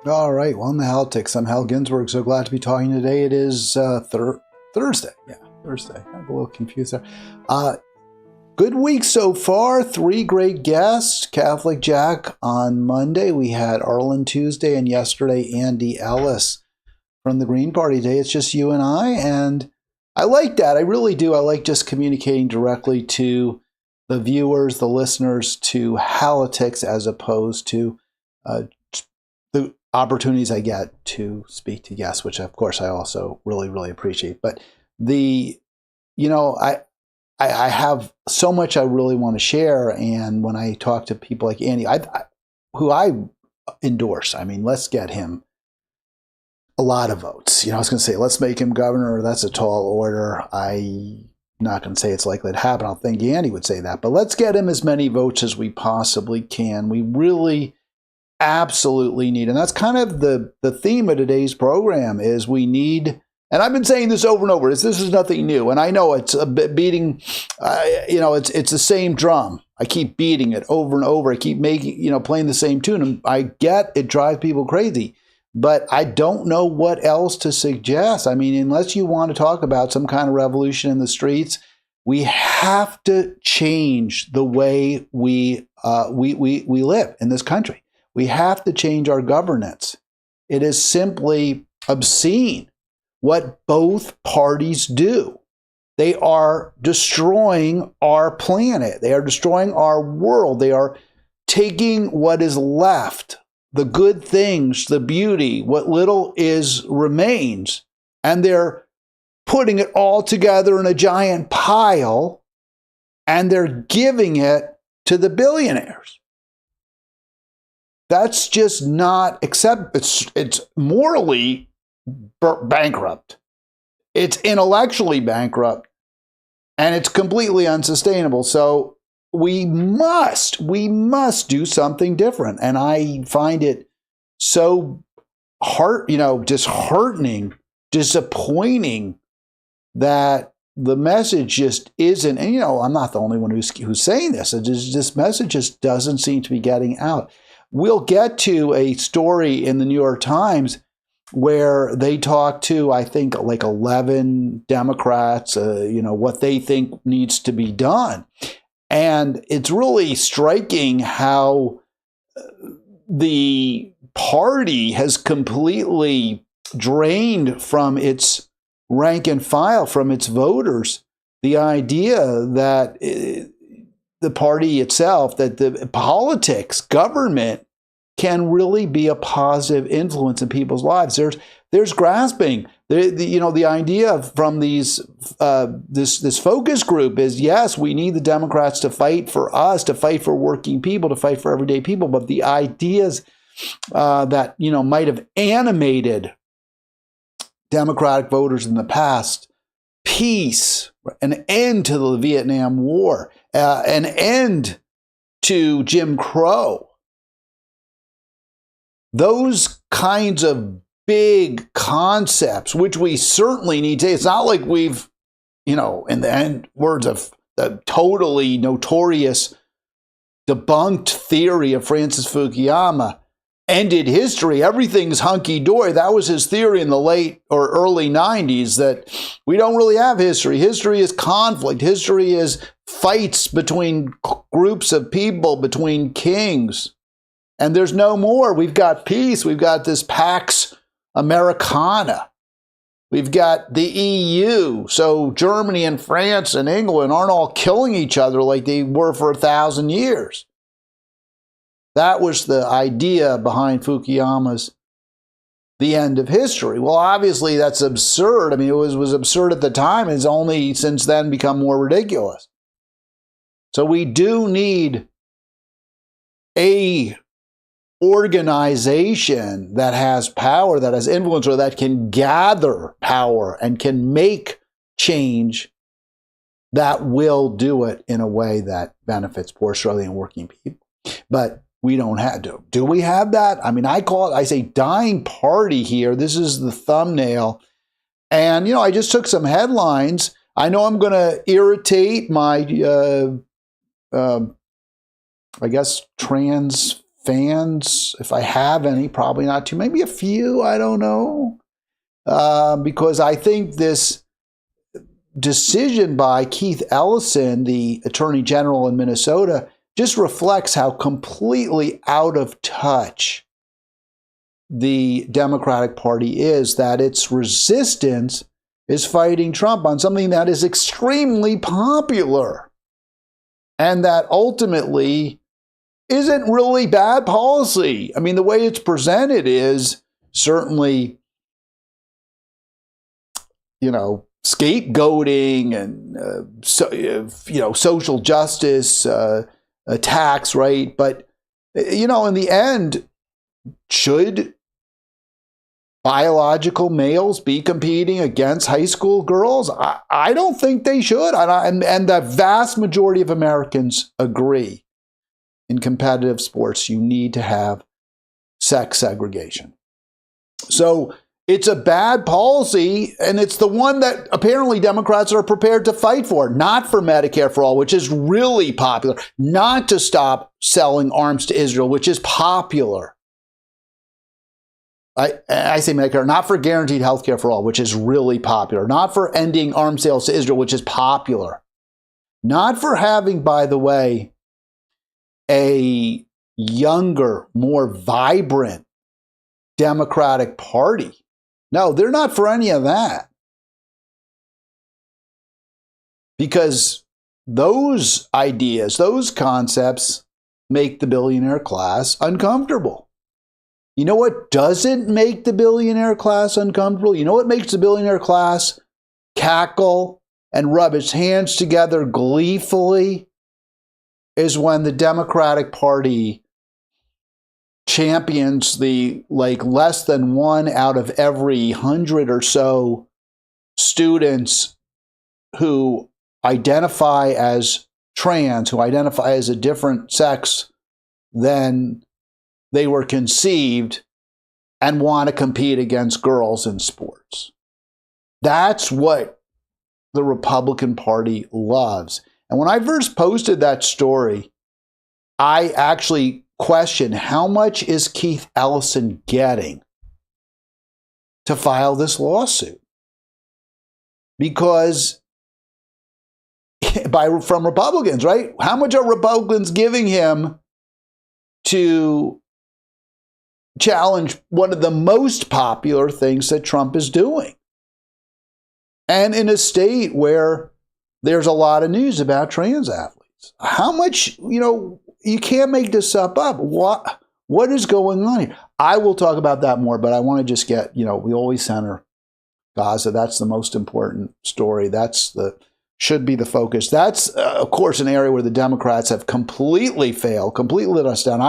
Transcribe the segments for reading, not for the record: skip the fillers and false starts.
All right. Well, in the Halitics, I'm Hal Ginsberg. So glad to be talking today. It is Thursday. Yeah, Thursday. I'm a little confused there. Good week so far. 3 great guests. Catholic Jack on Monday. We had Arlen Tuesday, and yesterday Andy Ellis from the Green Party Day. It's just you and I, and I like that. I really do. I like just communicating directly to the viewers, the listeners, to Halitics, as opposed to the opportunities I get to speak to guests, which of course I also really, really appreciate. But I have so much I really want to share. And when I talk to people like Andy, who I endorse, I mean, let's get him a lot of votes. I was going to say, let's make him governor. That's a tall order. I'm not going to say it's likely to happen. I don't think Andy would say that, but let's get him as many votes as we possibly can. We really absolutely need, and that's kind of the theme of today's program, is we need, and I've been saying this over and over, this is nothing new, and I know it's a bit beating, it's the same drum. I keep beating it over and over. I keep playing the same tune, and I get it drives people crazy, but I don't know what else to suggest. I mean, unless you want to talk about some kind of revolution in the streets, we have to change the way we live in this country. We have to change our governance. It is simply obscene what both parties do. They are destroying our planet. They are destroying our world. They are taking what is left, the good things, the beauty, what little remains, and they're putting it all together in a giant pile, and they're giving it to the billionaires. That's just not acceptable. It's morally bankrupt. It's intellectually bankrupt, and it's completely unsustainable. So we must do something different. And I find it so disheartening, disappointing that the message just isn't. And I'm not the only one who's saying this. This message just doesn't seem to be getting out. We'll get to a story in the New York Times where they talk to, I think, like 11 Democrats, what they think needs to be done. And it's really striking how the party has completely drained from its rank and file, from its voters, the idea that the party itself, that the politics, government can really be a positive influence in people's lives. There's grasping. The idea from this focus group is, yes, we need the Democrats to fight for us, to fight for working people, to fight for everyday people. But the ideas that might have animated Democratic voters in the past, peace, an end to the Vietnam War, an end to Jim Crow. Those kinds of big concepts, which we certainly need to. It's not like we've, in the words of the totally notorious debunked theory of Francis Fukuyama, ended history. Everything's hunky-dory. That was his theory in the late or early 90s, that we don't really have history. History is conflict. History is fights between groups of people, between kings. And there's no more. We've got peace. We've got this Pax Americana. We've got the EU. So Germany and France and England aren't all killing each other like they were for 1,000 years. That was the idea behind Fukuyama's The End of History. Well, obviously that's absurd. I mean, it was absurd at the time. It's only since then become more ridiculous. So we do need a organization that has power, that has influence, or that can gather power and can make change that will do it in a way that benefits poor Australian working people. But we don't have to. Do we have that? I mean, I say dying party here. This is the thumbnail. And, I just took some headlines. I know I'm going to irritate my, I guess, trans fans, if I have any, probably not too, maybe a few, I don't know. Because I think this decision by Keith Ellison, the Attorney General in Minnesota, just reflects how completely out of touch the Democratic Party is, that its resistance is fighting Trump on something that is extremely popular and that ultimately isn't really bad policy. I mean, the way it's presented is certainly, scapegoating and, social justice attacks, right? But, in the end, should biological males be competing against high school girls? I don't think they should. And the vast majority of Americans agree. In competitive sports, you need to have sex segregation. So it's a bad policy, and it's the one that apparently Democrats are prepared to fight for, not for Medicare for all, which is really popular, not to stop selling arms to Israel, which is popular. I say Medicare, not for guaranteed health care for all, which is really popular, not for ending arms sales to Israel, which is popular, not for having, by the way, a younger, more vibrant Democratic Party. No, they're not for any of that. Because those ideas, those concepts make the billionaire class uncomfortable. You know what doesn't make the billionaire class uncomfortable? You know what makes the billionaire class cackle and rub its hands together gleefully? Is when the Democratic Party champions the less than 1 out of every 100 or so students who identify as trans, who identify as a different sex than they were conceived, and want to compete against girls in sports. That's what the Republican Party loves. And when I first posted that story, I actually questioned, how much is Keith Ellison getting to file this lawsuit? Because from Republicans, right? How much are Republicans giving him to challenge one of the most popular things that Trump is doing? And in a state where there's a lot of news about trans athletes. How much, you can't make this stuff up. What is going on here? I will talk about that more, but I want to just get, we always center Gaza. That's the most important story. Should be the focus. That's, of course, an area where the Democrats have completely failed, completely let us down. You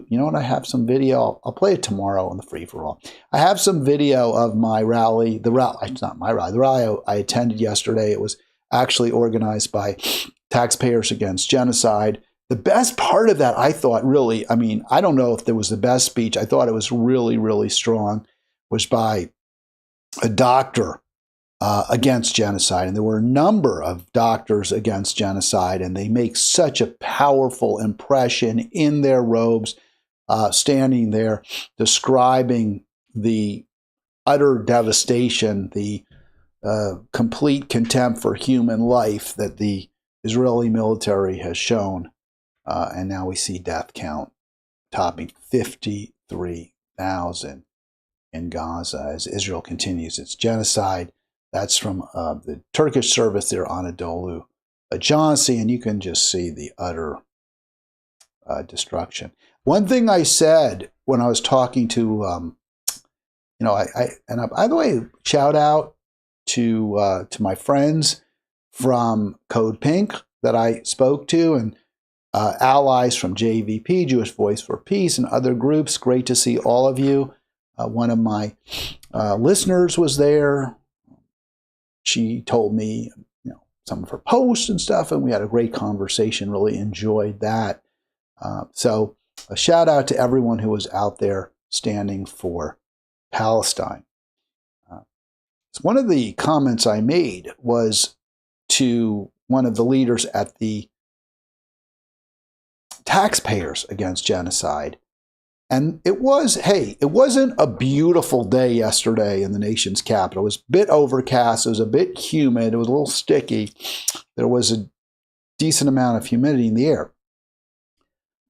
know what? I have some video. I'll play it tomorrow on the free for all. I have some video of my rally. It's not my rally. The rally I attended yesterday. It was actually organized by Taxpayers Against Genocide. The best part of that, I thought, really, I don't know if there was the best speech. I thought it was really, really strong, was by a doctor against genocide. And there were a number of doctors against genocide, and they make such a powerful impression in their robes, standing there describing the utter devastation, the complete contempt for human life that the Israeli military has shown. And now we see death count topping 53,000 in Gaza as Israel continues its genocide. That's from the Turkish service there, Anadolu Ajansi, and you can just see the utter destruction. One thing I said when I was talking to, by the way, shout out to my friends from Code Pink that I spoke to, and allies from JVP, Jewish Voice for Peace, and other groups. Great to see all of you. One of my listeners was there. She told me, some of her posts and stuff, and we had a great conversation. Really enjoyed that. So a shout out to everyone who was out there standing for Palestine. One of the comments I made was to one of the leaders at the taxpayers against genocide. And it wasn't a beautiful day yesterday in the nation's capital. It was a bit overcast. It was a bit humid. It was a little sticky. There was a decent amount of humidity in the air.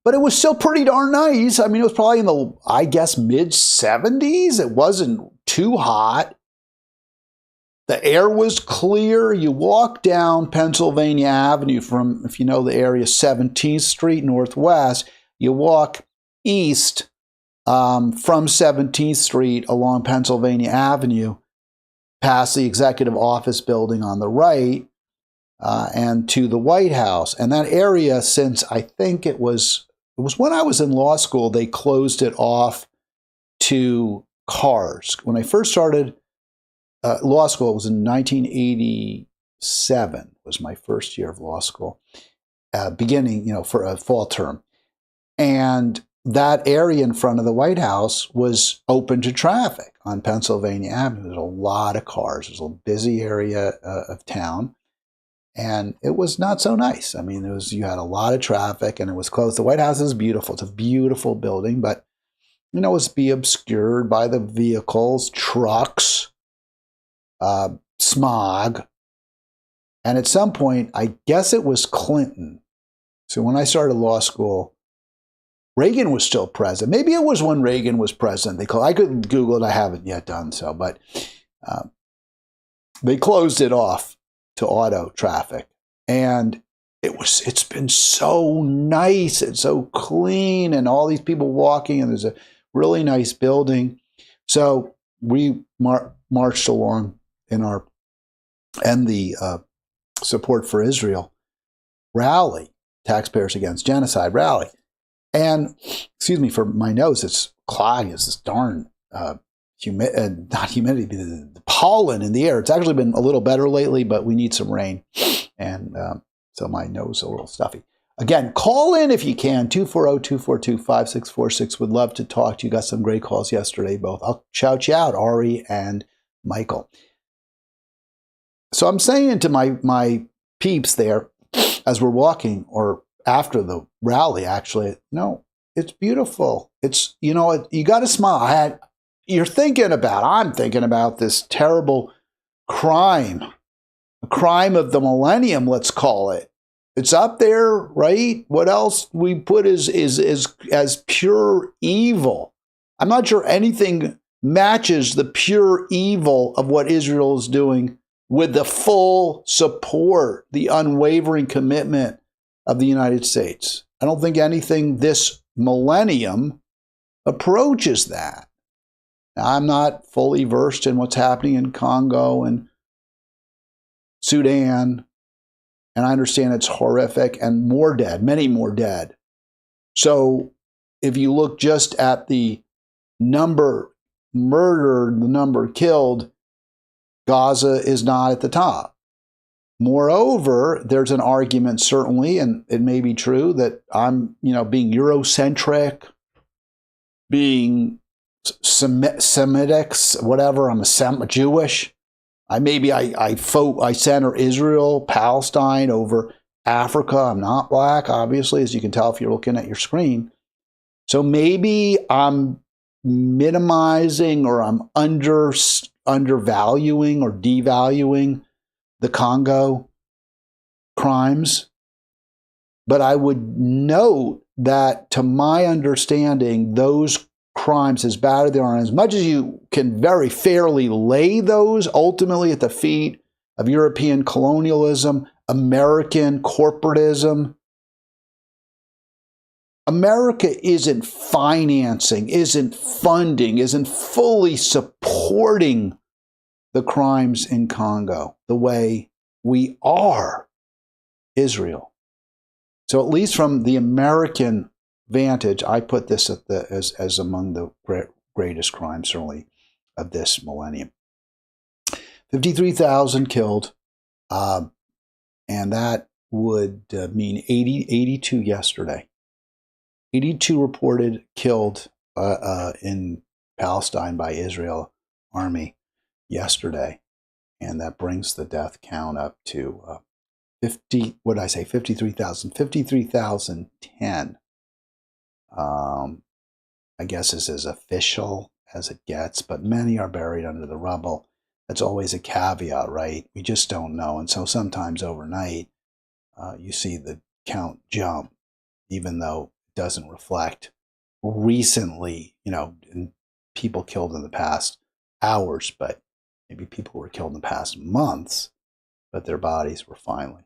But it was still pretty darn nice. I mean, it was probably in the, I guess, mid-70s. It wasn't too hot. The air was clear. You walk down Pennsylvania Avenue from, if you know the area, 17th Street Northwest. You walk east from 17th Street along Pennsylvania Avenue, past the executive office building on the right, and to the White House. And that area, since I think it was when I was in law school, they closed it off to cars. When I first started law school, it was in 1987, was my first year of law school, beginning, for a fall term. And that area in front of the White House was open to traffic on Pennsylvania Avenue. There's a lot of cars. It was a busy area of town. And it was not so nice. I mean, you had a lot of traffic and it was closed. The White House is beautiful. It's a beautiful building, but, it was be obscured by the vehicles, trucks, smog. And at some point, I guess it was Clinton. So when I started law school, Reagan was still president. Maybe it was when Reagan was president. I could Google it. I haven't yet done so, but they closed it off to auto traffic. And it's been so nice and so clean and all these people walking and there's a really nice building. So we marched along in the Support for Israel rally, Taxpayers Against Genocide rally. And, excuse me for my nose, it's clogged. It's this darn not humidity, the pollen in the air. It's actually been a little better lately, but we need some rain. And so my nose is a little stuffy. Again, call in if you can, 240-242-5646. Would love to talk to you. Got some great calls yesterday, both. I'll shout you out, Ari and Michael. So I'm saying to my peeps there, as we're walking, or after the rally, actually, no, it's beautiful. It's, you got to smile. I'm thinking about this terrible crime, a crime of the millennium, let's call it. It's up there, right? What else we put as pure evil. I'm not sure anything matches the pure evil of what Israel is doing with the full support, the unwavering commitment of the United States. I don't think anything this millennium approaches that. Now, I'm not fully versed in what's happening in Congo and Sudan, and I understand it's horrific and more dead, many more dead. So if you look just at the number murdered, the number killed, Gaza is not at the top. Moreover, there's an argument, certainly, and it may be true, that I'm, being Eurocentric, being Semitic, whatever. I'm a Jewish. I center Israel, Palestine over Africa. I'm not black, obviously, as you can tell if you're looking at your screen. So maybe I'm minimizing or I'm undervaluing or devaluing the Congo crimes. But I would note that, to my understanding, those crimes, as bad as they are, and as much as you can very fairly lay those ultimately at the feet of European colonialism, American corporatism, America isn't financing, isn't funding, isn't fully supporting the crimes in Congo the way we are Israel. So at least from the American vantage, I put this as among the greatest crimes, certainly, of this millennium. 53,000 killed, and that would mean 82 yesterday. 82 reported killed in Palestine by Israel army yesterday, and that brings the death count up to 53,010 I guess is as official as it gets, but many are buried under the rubble. That's always a caveat, right? We just don't know. And so sometimes overnight, you see the count jump, even though it doesn't reflect recently, people killed in the past hours, but maybe people were killed in the past months, but their bodies were finally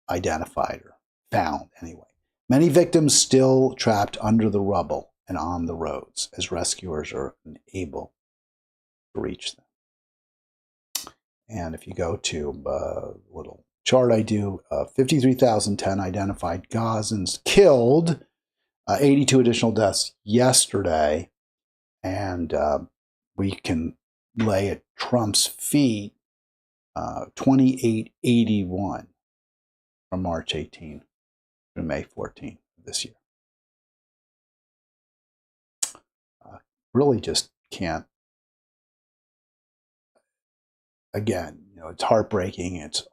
identified or found anyway. Many victims still trapped under the rubble and on the roads as rescuers are unable to reach them. And if you go to a little chart I do, 53,010 identified Gazans killed, 82 additional deaths yesterday, and we can lay at Trump's feet 2881 from March 18 through May 14 of this year. Really just can't. Again, it's heartbreaking. It's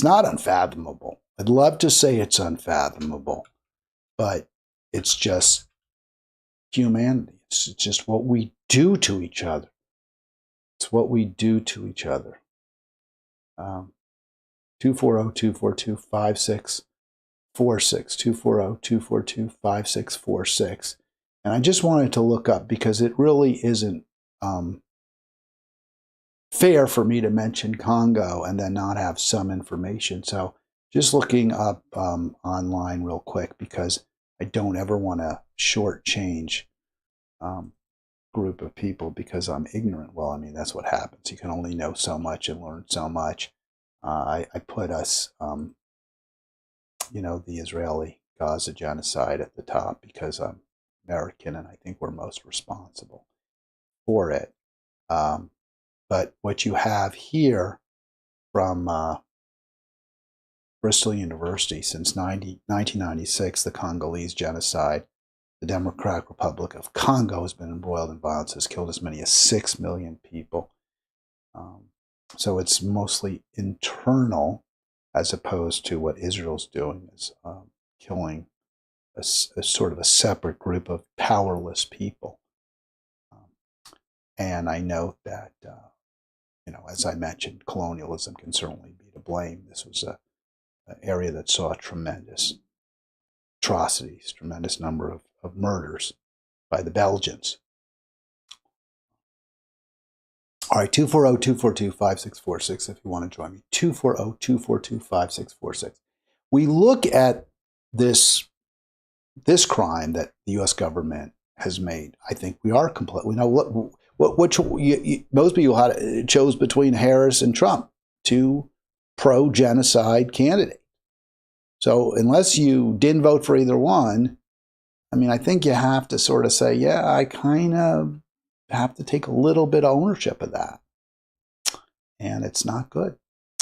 not unfathomable. I'd love to say it's unfathomable, but it's just humanity. It's just what we do to each other. It's what we do to each other. 240-242-5646, 240-242-5646. And I just wanted to look up because it really isn't fair for me to mention Congo and then not have some information. So just looking up online real quick because I don't ever want to shortchange group of people because I'm ignorant. Well, I mean, that's what happens. You can only know so much and learn so much. I put us, the Israeli Gaza genocide at the top because I'm American and I think we're most responsible for it. But what you have here from Bristol University since 1996, the Congolese genocide, the Democratic Republic of Congo has been embroiled in violence, has killed as many as 6 million people. So it's mostly internal as opposed to what Israel's doing is killing a sort of a separate group of powerless people. And I note that, as I mentioned, colonialism can certainly be to blame. This was an area that saw tremendous atrocities, tremendous number of murders by the Belgians. All right, 240-242-5646 if you want to join me. 240-242-5646. We look at this crime that the U.S. government has made. I think we are complicit. We know what most people chose between Harris and Trump, two pro-genocide candidates. So unless you didn't vote for either one, I mean, I think you have to sort of say, yeah, I kind of have to take a little bit of ownership of that. And it's not good.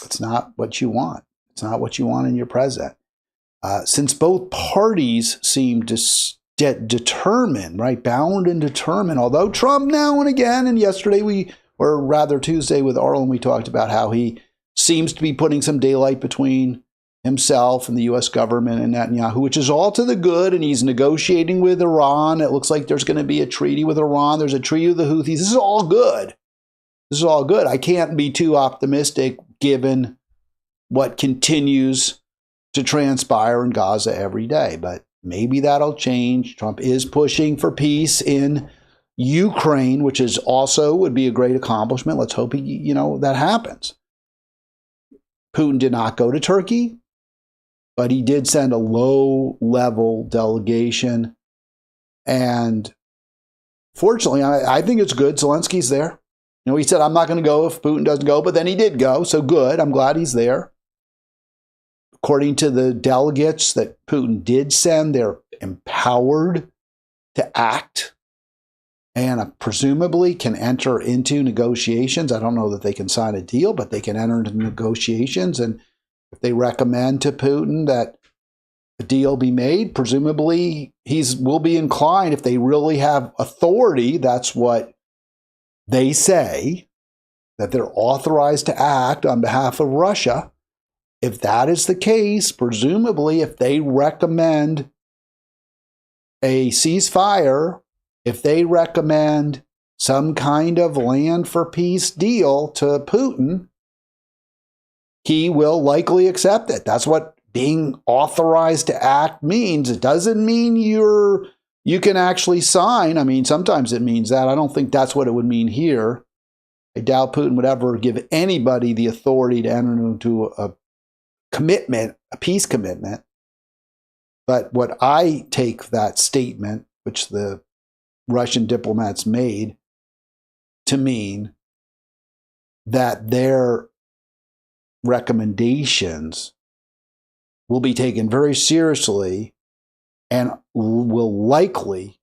It's not what you want. It's not what you want in your president. Since both parties seem determined, right, bound and determined, although Trump now and again, and yesterday or rather Tuesday with Arlen, we talked about how he seems to be putting some daylight between himself and the U.S. government and Netanyahu, which is all to the good, and he's negotiating with Iran. It looks like there's going to be a treaty with Iran. There's a treaty with the Houthis. This is all good. This is all good. I can't be too optimistic given what continues to transpire in Gaza every day, but maybe that'll change. Trump is pushing for peace in Ukraine, which is also would be a great accomplishment. Let's hope that happens. Putin did not go to Turkey, but he did send a low-level delegation. And fortunately, I think it's good. Zelensky's there. He said, I'm not going to go if Putin doesn't go, but then he did go. So good. I'm glad he's there. According to the delegates that Putin did send, they're empowered to act and presumably can enter into negotiations. I don't know that they can sign a deal, but they can enter into negotiations. And if they recommend to Putin that a deal be made, presumably will be inclined, if they really have authority, that's what they say, that they're authorized to act on behalf of Russia. if that is the case, presumably if they recommend a ceasefire, if they recommend some kind of land for peace deal to Putin, he will likely accept it. That's what being authorized to act means. It doesn't mean you can actually sign. I mean, sometimes it means that. I don't think that's what it would mean here. I doubt Putin would ever give anybody the authority to enter into a commitment, a peace commitment. But what I take that statement, which the Russian diplomats made, to mean that their recommendations will be taken very seriously and will likely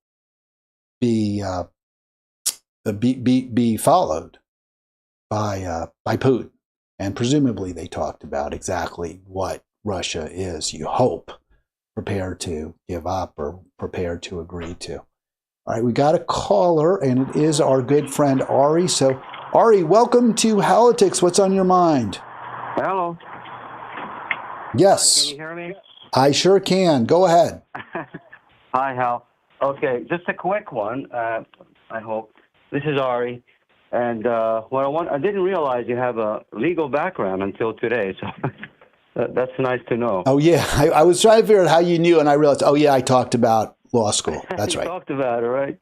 be followed by Putin. And presumably they talked about exactly what Russia is, you hope, prepared to give up or prepared to agree to. All right, we got a caller, and it is our good friend Ari. So, Ari, welcome to Halitics. What's on your mind? Hello. Yes. Can you hear me? I sure can. Go ahead. Hi, Hal. Okay, just a quick one, I hope. This is Ari. And I didn't realize you have a legal background until today, so that's nice to know. Oh, yeah. I was trying to figure out how you knew, and I realized, oh, yeah, I talked about law school. That's right. You talked about it, right?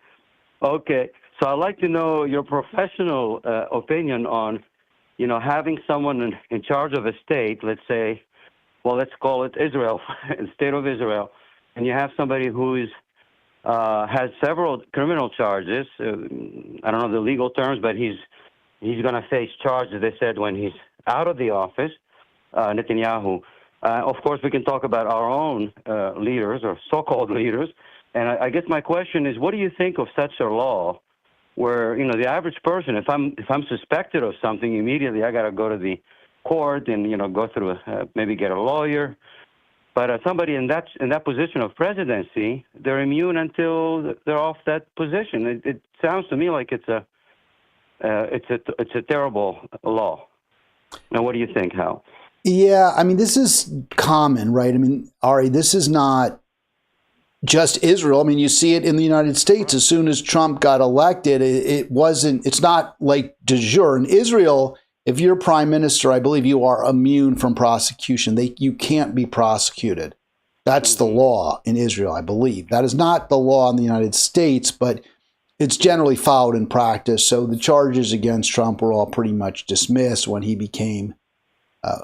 Okay. So I'd like to know your professional opinion on, having someone in charge of a state, let's say, well, let's call it Israel, the state of Israel, and you have somebody who has several criminal charges. I don't know the legal terms, but he's going to face charges, they said, when he's out of the office, Netanyahu. Of course, we can talk about our own leaders or so-called leaders. And I guess my question is, what do you think of such a law where, the average person, if I'm suspected of something, immediately I got to go to the court and, go through maybe get a lawyer. But somebody in that position of presidency, they're immune until they're off that position. It sounds to me like it's a terrible law. Now, what do you think, Hal? Yeah, I mean, this is common, right? I mean, Ari, this is not just Israel. I mean, you see it in the United States. As soon as Trump got elected, it's not like de jure. In Israel, if you're prime minister, I believe you are immune from prosecution. You can't be prosecuted. That's the law in Israel, I believe. That is not the law in the United States, but it's generally followed in practice. So the charges against Trump were all pretty much dismissed when he became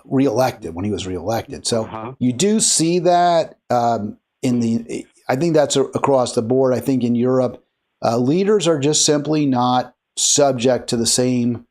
reelected, when he was reelected. So you do see that I think that's across the board. I think in Europe, leaders are just simply not subject to the same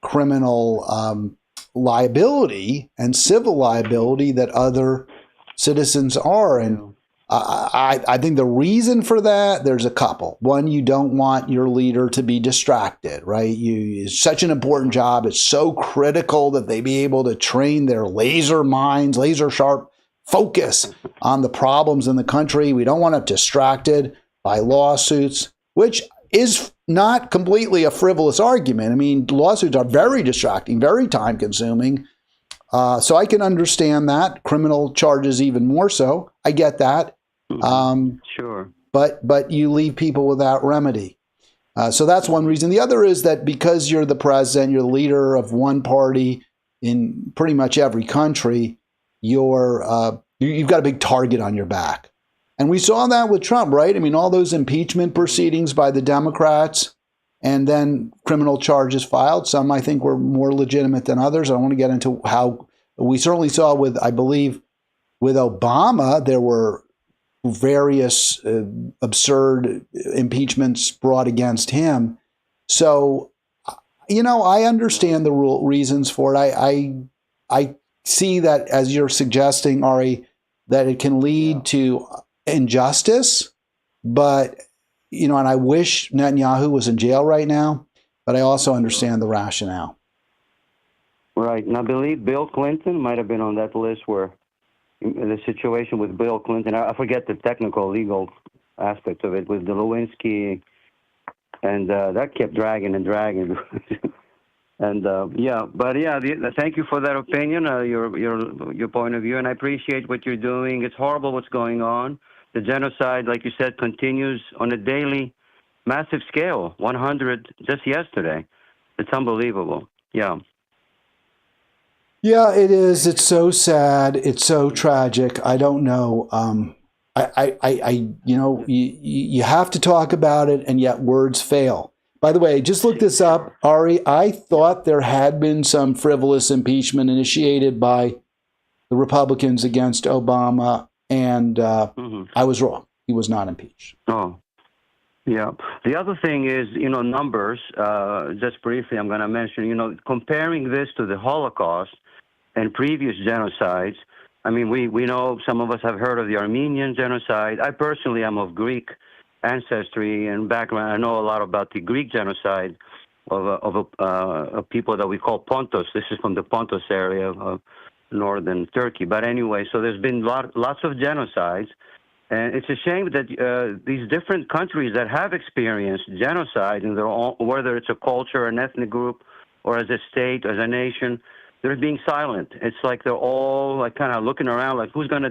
criminal liability and civil liability that other citizens are. And I think the reason for that, there's a couple. One, you don't want your leader to be distracted, right? It's such an important job. It's so critical that they be able to train their laser minds, laser sharp focus on the problems in the country. We don't want them distracted by lawsuits, which is not completely a frivolous argument. I mean, lawsuits are very distracting, very time consuming. So I can understand that. Criminal charges even more so. I get that. Sure. But you leave people without remedy. So that's one reason. The other is that because you're the president, you're the leader of one party in pretty much every country, you've got a big target on your back. And we saw that with Trump, right? I mean, all those impeachment proceedings by the Democrats and then criminal charges filed. Some I think were more legitimate than others. I don't want to get into how we certainly saw with, I believe, with Obama, there were various absurd impeachments brought against him. So, I understand the reasons for it. I see that, as you're suggesting, Ari, that it can lead to injustice, but, and I wish Netanyahu was in jail right now, but I also understand the rationale. Right. And I believe Bill Clinton might have been on that list where the situation with Bill Clinton, I forget the technical legal aspect of it, with the Lewinsky, and that kept dragging and dragging. And thank you for that opinion, your point of view, and I appreciate what you're doing. It's horrible what's going on. The genocide, like you said, continues on a daily, massive scale. 100 just yesterday. It's unbelievable. Yeah. Yeah, it is. It's so sad. It's so tragic. I don't know. You have to talk about it, and yet words fail. By the way, just look this up, Ari. I thought there had been some frivolous impeachment initiated by the Republicans against Obama, and I was wrong. He was not impeached. Oh, yeah. The other thing is, numbers. Just briefly, I'm going to mention, comparing this to the Holocaust and previous genocides. I mean, we know, some of us have heard of the Armenian genocide. I personally am of Greek ancestry and background. I know a lot about the Greek genocide of people that we call Pontus. This is from the Pontus area of northern Turkey. But anyway, so there's been lots of genocides. And it's a shame that these different countries that have experienced genocide in their own, whether it's a culture, an ethnic group, or as a state, as a nation, they're being silent. It's like they're all like kind of looking around, like who's gonna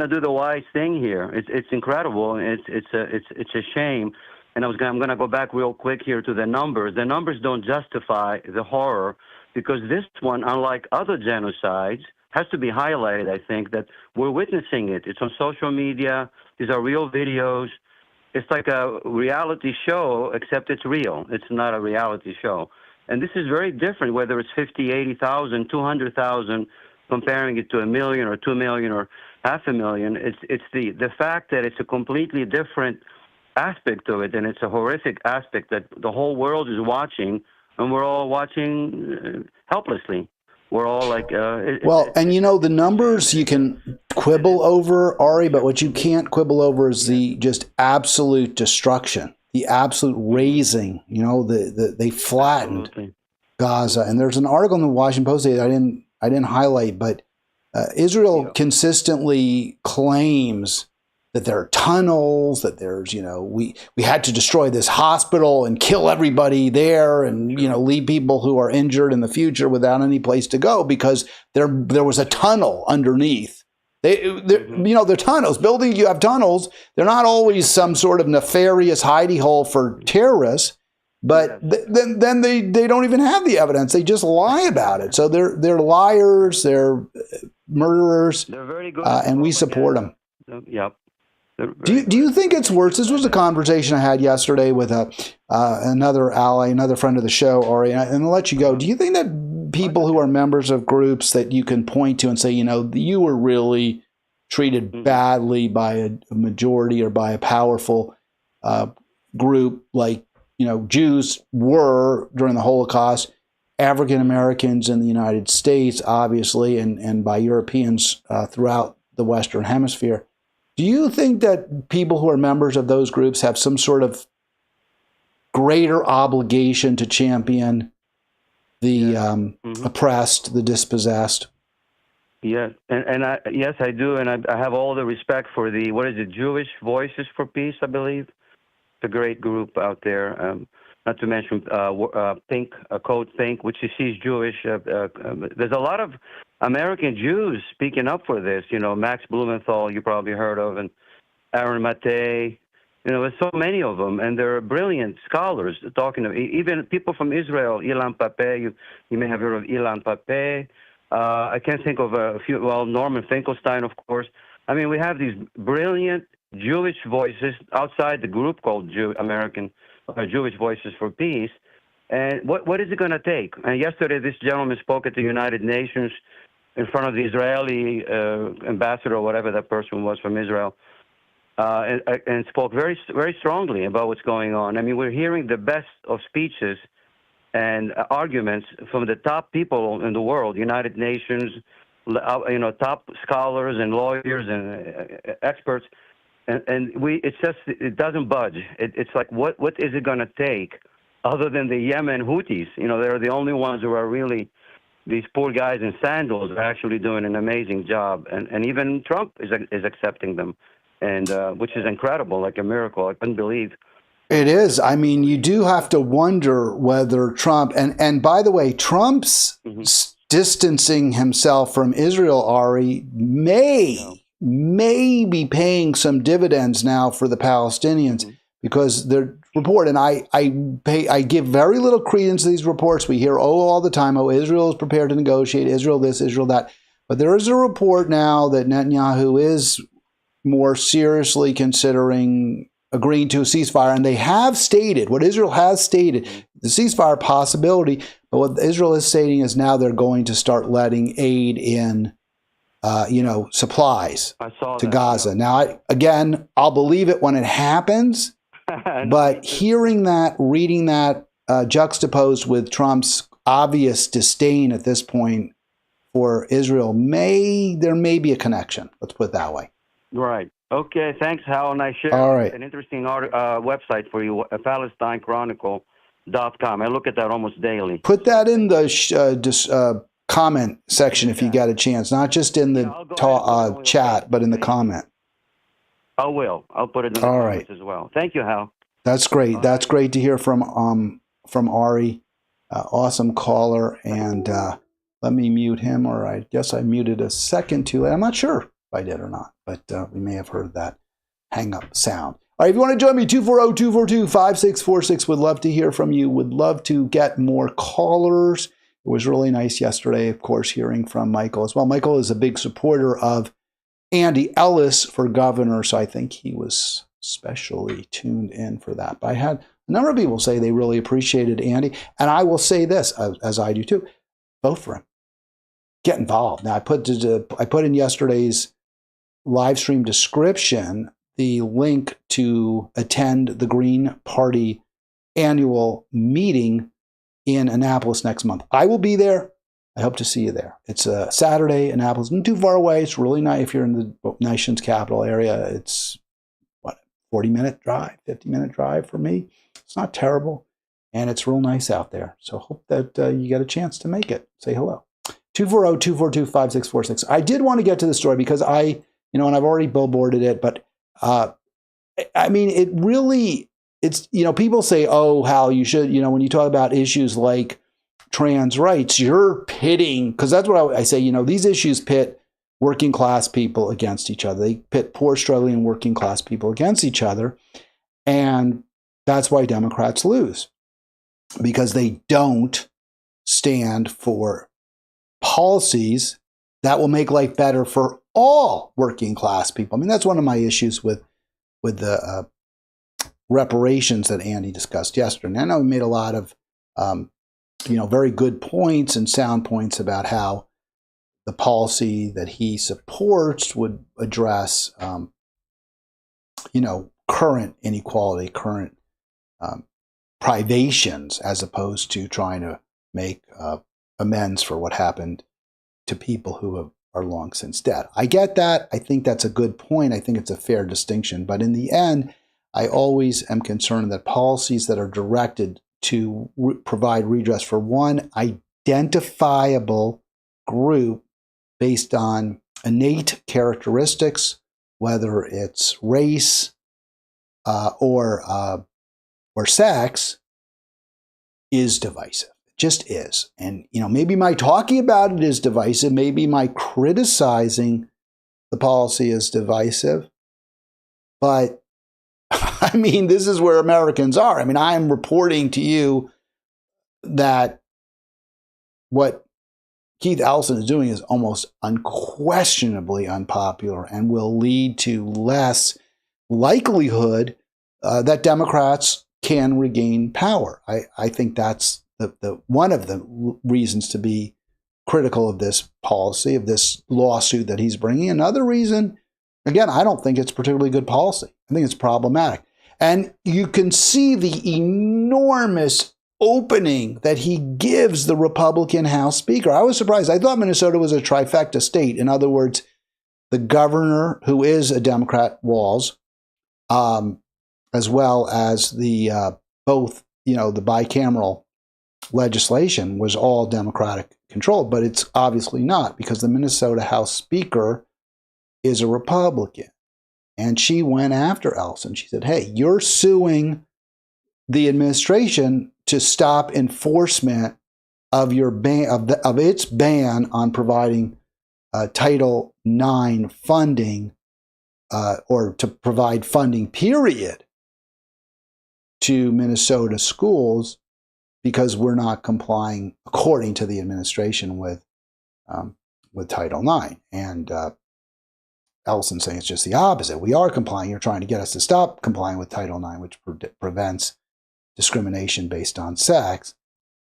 do the wise thing here? It's incredible. It's a shame. And I'm gonna go back real quick here to the numbers. The numbers don't justify the horror, because this one, unlike other genocides, has to be highlighted. I think that we're witnessing it. It's on social media. These are real videos. It's like a reality show, except it's real. It's not a reality show. And this is very different, whether it's 50, 80,000, 200,000, comparing it to 1 million or 2 million or 500,000. It's the fact that it's a completely different aspect of it, and it's a horrific aspect that the whole world is watching, and we're all watching helplessly. We're all like... the numbers you can quibble over, Ari, but what you can't quibble over is the just absolute destruction. The absolute razing, they flattened Absolutely. Gaza. And there's an article in the Washington Post that I didn't highlight, but Israel consistently claims that there are tunnels, that there's, we had to destroy this hospital and kill everybody there and, leave people who are injured in the future without any place to go because there was a tunnel underneath. They're tunnels. Buildings, you have tunnels. They're not always some sort of nefarious hidey hole for terrorists, but then they don't even have the evidence. They just lie about it. So they're liars. They're murderers. They're very good, and we support them. Yep. Do you think it's worse? This was a conversation I had yesterday with another ally, another friend of the show, Ari, and I'll let you go. Do you think that people who are members of groups that you can point to and say, you were really treated badly by a majority or by a powerful group like, Jews were during the Holocaust, African Americans in the United States, obviously, and by Europeans throughout the Western Hemisphere? Do you think that people who are members of those groups have some sort of greater obligation to champion the oppressed, the dispossessed? Yes, yes, I do, and I have all the respect for Jewish Voices for Peace, I believe. It's a great group out there. Not to mention Pink, Code Pink, which sees Jewish. There's a lot of American Jews speaking up for this. Max Blumenthal, you probably heard of, and Aaron Matei. There's so many of them, and they're brilliant scholars talking to even people from Israel. Ilan Pappé, you may have heard of Ilan Pappé. I can't think of a few. Well, Norman Finkelstein, of course. I mean, we have these brilliant Jewish voices outside the group called Jewish Voices for Peace. And what is it going to take? And yesterday, this gentleman spoke at the United Nations in front of the Israeli ambassador or whatever that person was from Israel, and spoke very, very strongly about what's going on. I mean, we're hearing the best of speeches and arguments from the top people in the world, United Nations, top scholars and lawyers and experts. And it doesn't budge. It's like, what is it going to take other than the Yemen Houthis? They're the only ones who are really, these poor guys in sandals are actually doing an amazing job. And even Trump is accepting them, and which is incredible, like a miracle. I couldn't believe It is. I mean, you do have to wonder whether Trump, and by the way, Trump's distancing himself from Israel, Ari, may be paying some dividends now for the Palestinians because the report, and I give very little credence to these reports. We hear all the time, Israel is prepared to negotiate, Israel this, Israel that. But there is a report now that Netanyahu is more seriously considering agreeing to a ceasefire, and they have stated what Israel has stated, the ceasefire possibility. But what Israel is stating is now they're going to start letting aid in, supplies to Gaza. Now, I'll believe it when it happens, but hearing that, reading that, juxtaposed with Trump's obvious disdain at this point for Israel, there may be a connection. Let's put it that way. Right. Okay, thanks, Hal. And I share an interesting website for you, PalestineChronicle.com. I look at that almost daily. Put that in the comment section if you got a chance, not just in the chat, but in the comment. I will. I'll put it in the comments as well. Thank you, Hal. That's great. That's great to hear from Ari. Awesome caller. And let me mute him, or I guess I muted a second too late. I'm not sure if I did or not, but we may have heard that hang up sound. All right, if you want to join me, 240-242-5646. Would love to hear from you. Would love to get more callers. It was really nice yesterday, of course, hearing from Michael as well. Michael is a big supporter of Andy Ellis for governor, so I think he was especially tuned in for that. But I had a number of people say they really appreciated Andy, and I will say this, as I do too, vote for him. Get involved. Now, I put in yesterday's live stream description the link to attend the Green Party annual meeting in Annapolis next month. I will be there. I hope to see you there. It's a Saturday, Annapolis. Not too far away. It's really nice if you're in the nation's capital area. It's 40-minute drive, 50-minute drive for me. It's not terrible, and it's real nice out there. So hope that you get a chance to make it. Say hello. 240-242-5646. I did want to get to the story because and I've already billboarded it, but I mean, it's people say, oh, Hal, you should, when you talk about issues like trans rights, you're pitting, because that's what I say, these issues pit working class people against each other. They pit poor, struggling working class people against each other. And that's why Democrats lose, because they don't stand for policies that will make life better for all working class people. I mean, that's one of my issues with the reparations that Andy discussed yesterday. And I know he made a lot of, very good points and sound points about how the policy that he supports would address, current inequality, current privations, as opposed to trying to make amends for what happened to people who are long since dead. I get that. I think that's a good point. I think it's a fair distinction. But in the end, I always am concerned that policies that are directed to provide redress for one identifiable group based on innate characteristics, whether it's race or sex, is divisive. It just is. And, maybe my talking about it is divisive. Maybe my criticizing the policy is divisive. But, I mean, this is where Americans are. I mean, I am reporting to you that what Keith Ellison is doing is almost unquestionably unpopular and will lead to less likelihood that Democrats can regain power. I think that's the one of the reasons to be critical of this policy, of this lawsuit that he's bringing. Another reason, again, I don't think it's particularly good policy. I think it's problematic. And you can see the enormous opening that he gives the Republican House Speaker. I was surprised. I thought Minnesota was a trifecta state. In other words, the governor, who is a Democrat, Walz, as well as the both, the bicameral legislation was all Democratic controlled, but it's obviously not, because the Minnesota House Speaker is a Republican. And she went after Ellison. She said, hey, you're suing the administration to stop enforcement of your ban of its ban on providing Title IX funding or to provide funding, period, to Minnesota schools because we're not complying, according to the administration, with Title IX. And Ellison saying it's just the opposite. We are complying. You're trying to get us to stop complying with Title IX, which prevents discrimination based on sex.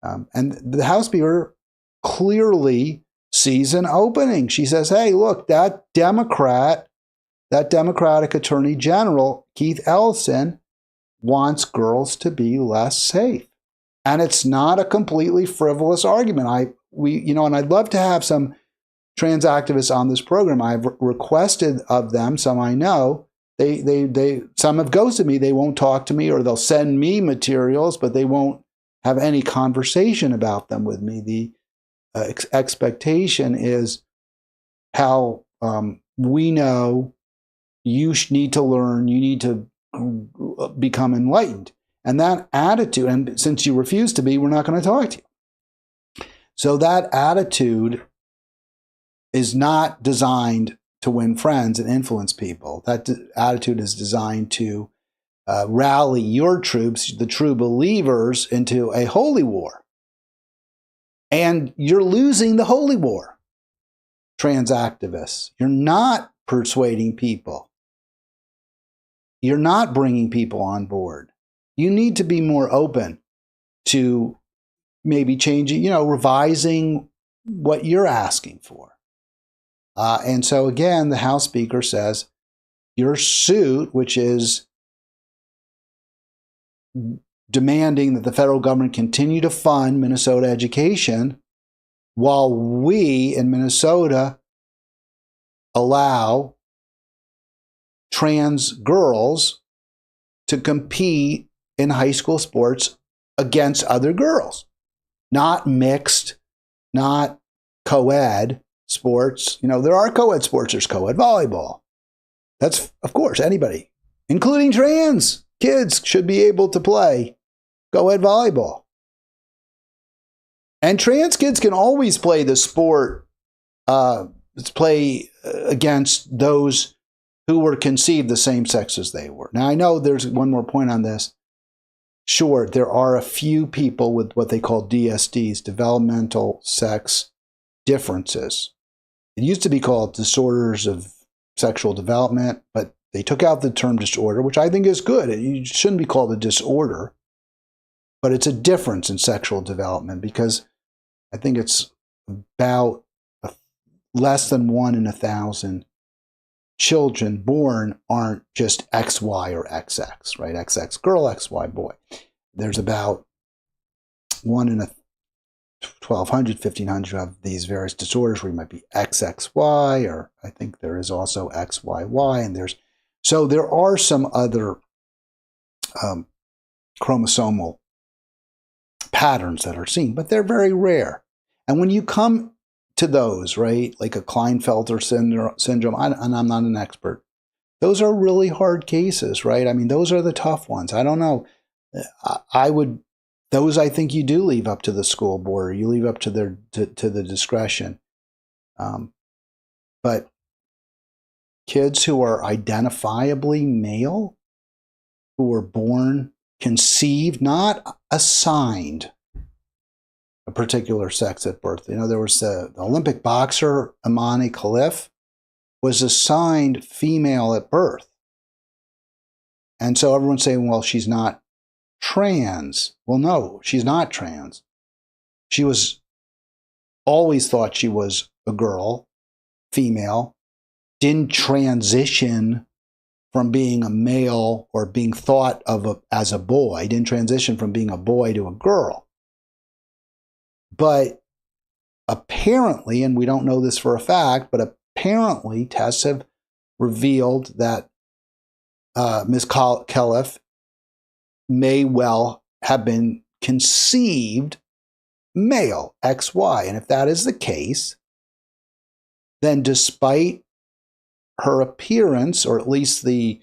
And the House Speaker clearly sees an opening. She says, hey, look, that Democratic Attorney General, Keith Ellison, wants girls to be less safe. And it's not a completely frivolous argument. And I'd love to have some trans activists on this program. I've requested of them, some I know. Some have ghosted me. They won't talk to me, or they'll send me materials, but they won't have any conversation about them with me. The expectation is how we know you need to learn, you need to become enlightened. And that attitude, and since you refuse to be, we're not going to talk to you. So that attitude is not designed to win friends and influence people. That attitude is designed to rally your troops, the true believers, into a holy war. And you're losing the holy war, trans activists. You're not persuading people. You're not bringing people on board. You need to be more open to maybe changing, revising what you're asking for. And so again, the House Speaker says, your suit, which is demanding that the federal government continue to fund Minnesota education while we in Minnesota allow trans girls to compete in high school sports against other girls. Not mixed, not co-ed sports. There are co-ed sports. There's co-ed volleyball. That's, of course, anybody, including trans kids, should be able to play co-ed volleyball. And trans kids can always play the sport, play against those who were conceived the same sex as they were. Now, I know there's one more point on this. Sure, there are a few people with what they call DSDs, developmental sex differences. It used to be called disorders of sexual development, but they took out the term disorder, which I think is good. It shouldn't be called a disorder, but it's a difference in sexual development, because I think it's about less than 1 in 1,000 children born aren't just XY or XX, right? XX girl, XY boy. There's about 1 in 1,200, 1,500 of these various disorders where you might be XXY, or I think there is also XYY, and so there are some other chromosomal patterns that are seen, but they're very rare. And when you come to those, right, like a Klinefelter syndrome, and I'm not an expert, those are really hard cases, right? I mean, those are the tough ones. I don't know. Those I think you do leave up to the school board, or you leave up to the discretion. But kids who are identifiably male, who were born, conceived, not assigned a particular sex at birth. There was the Olympic boxer Imani Khalif was assigned female at birth. And so everyone's saying, well, she's not trans. Well, no, she's not trans. She was always thought she was a girl, female, didn't transition from being a male or being thought of as a boy, didn't transition from being a boy to a girl. But apparently, and we don't know this for a fact, but apparently tests have revealed that Ms. Khalif may well have been conceived male, XY. And if that is the case, then despite her appearance, or at least and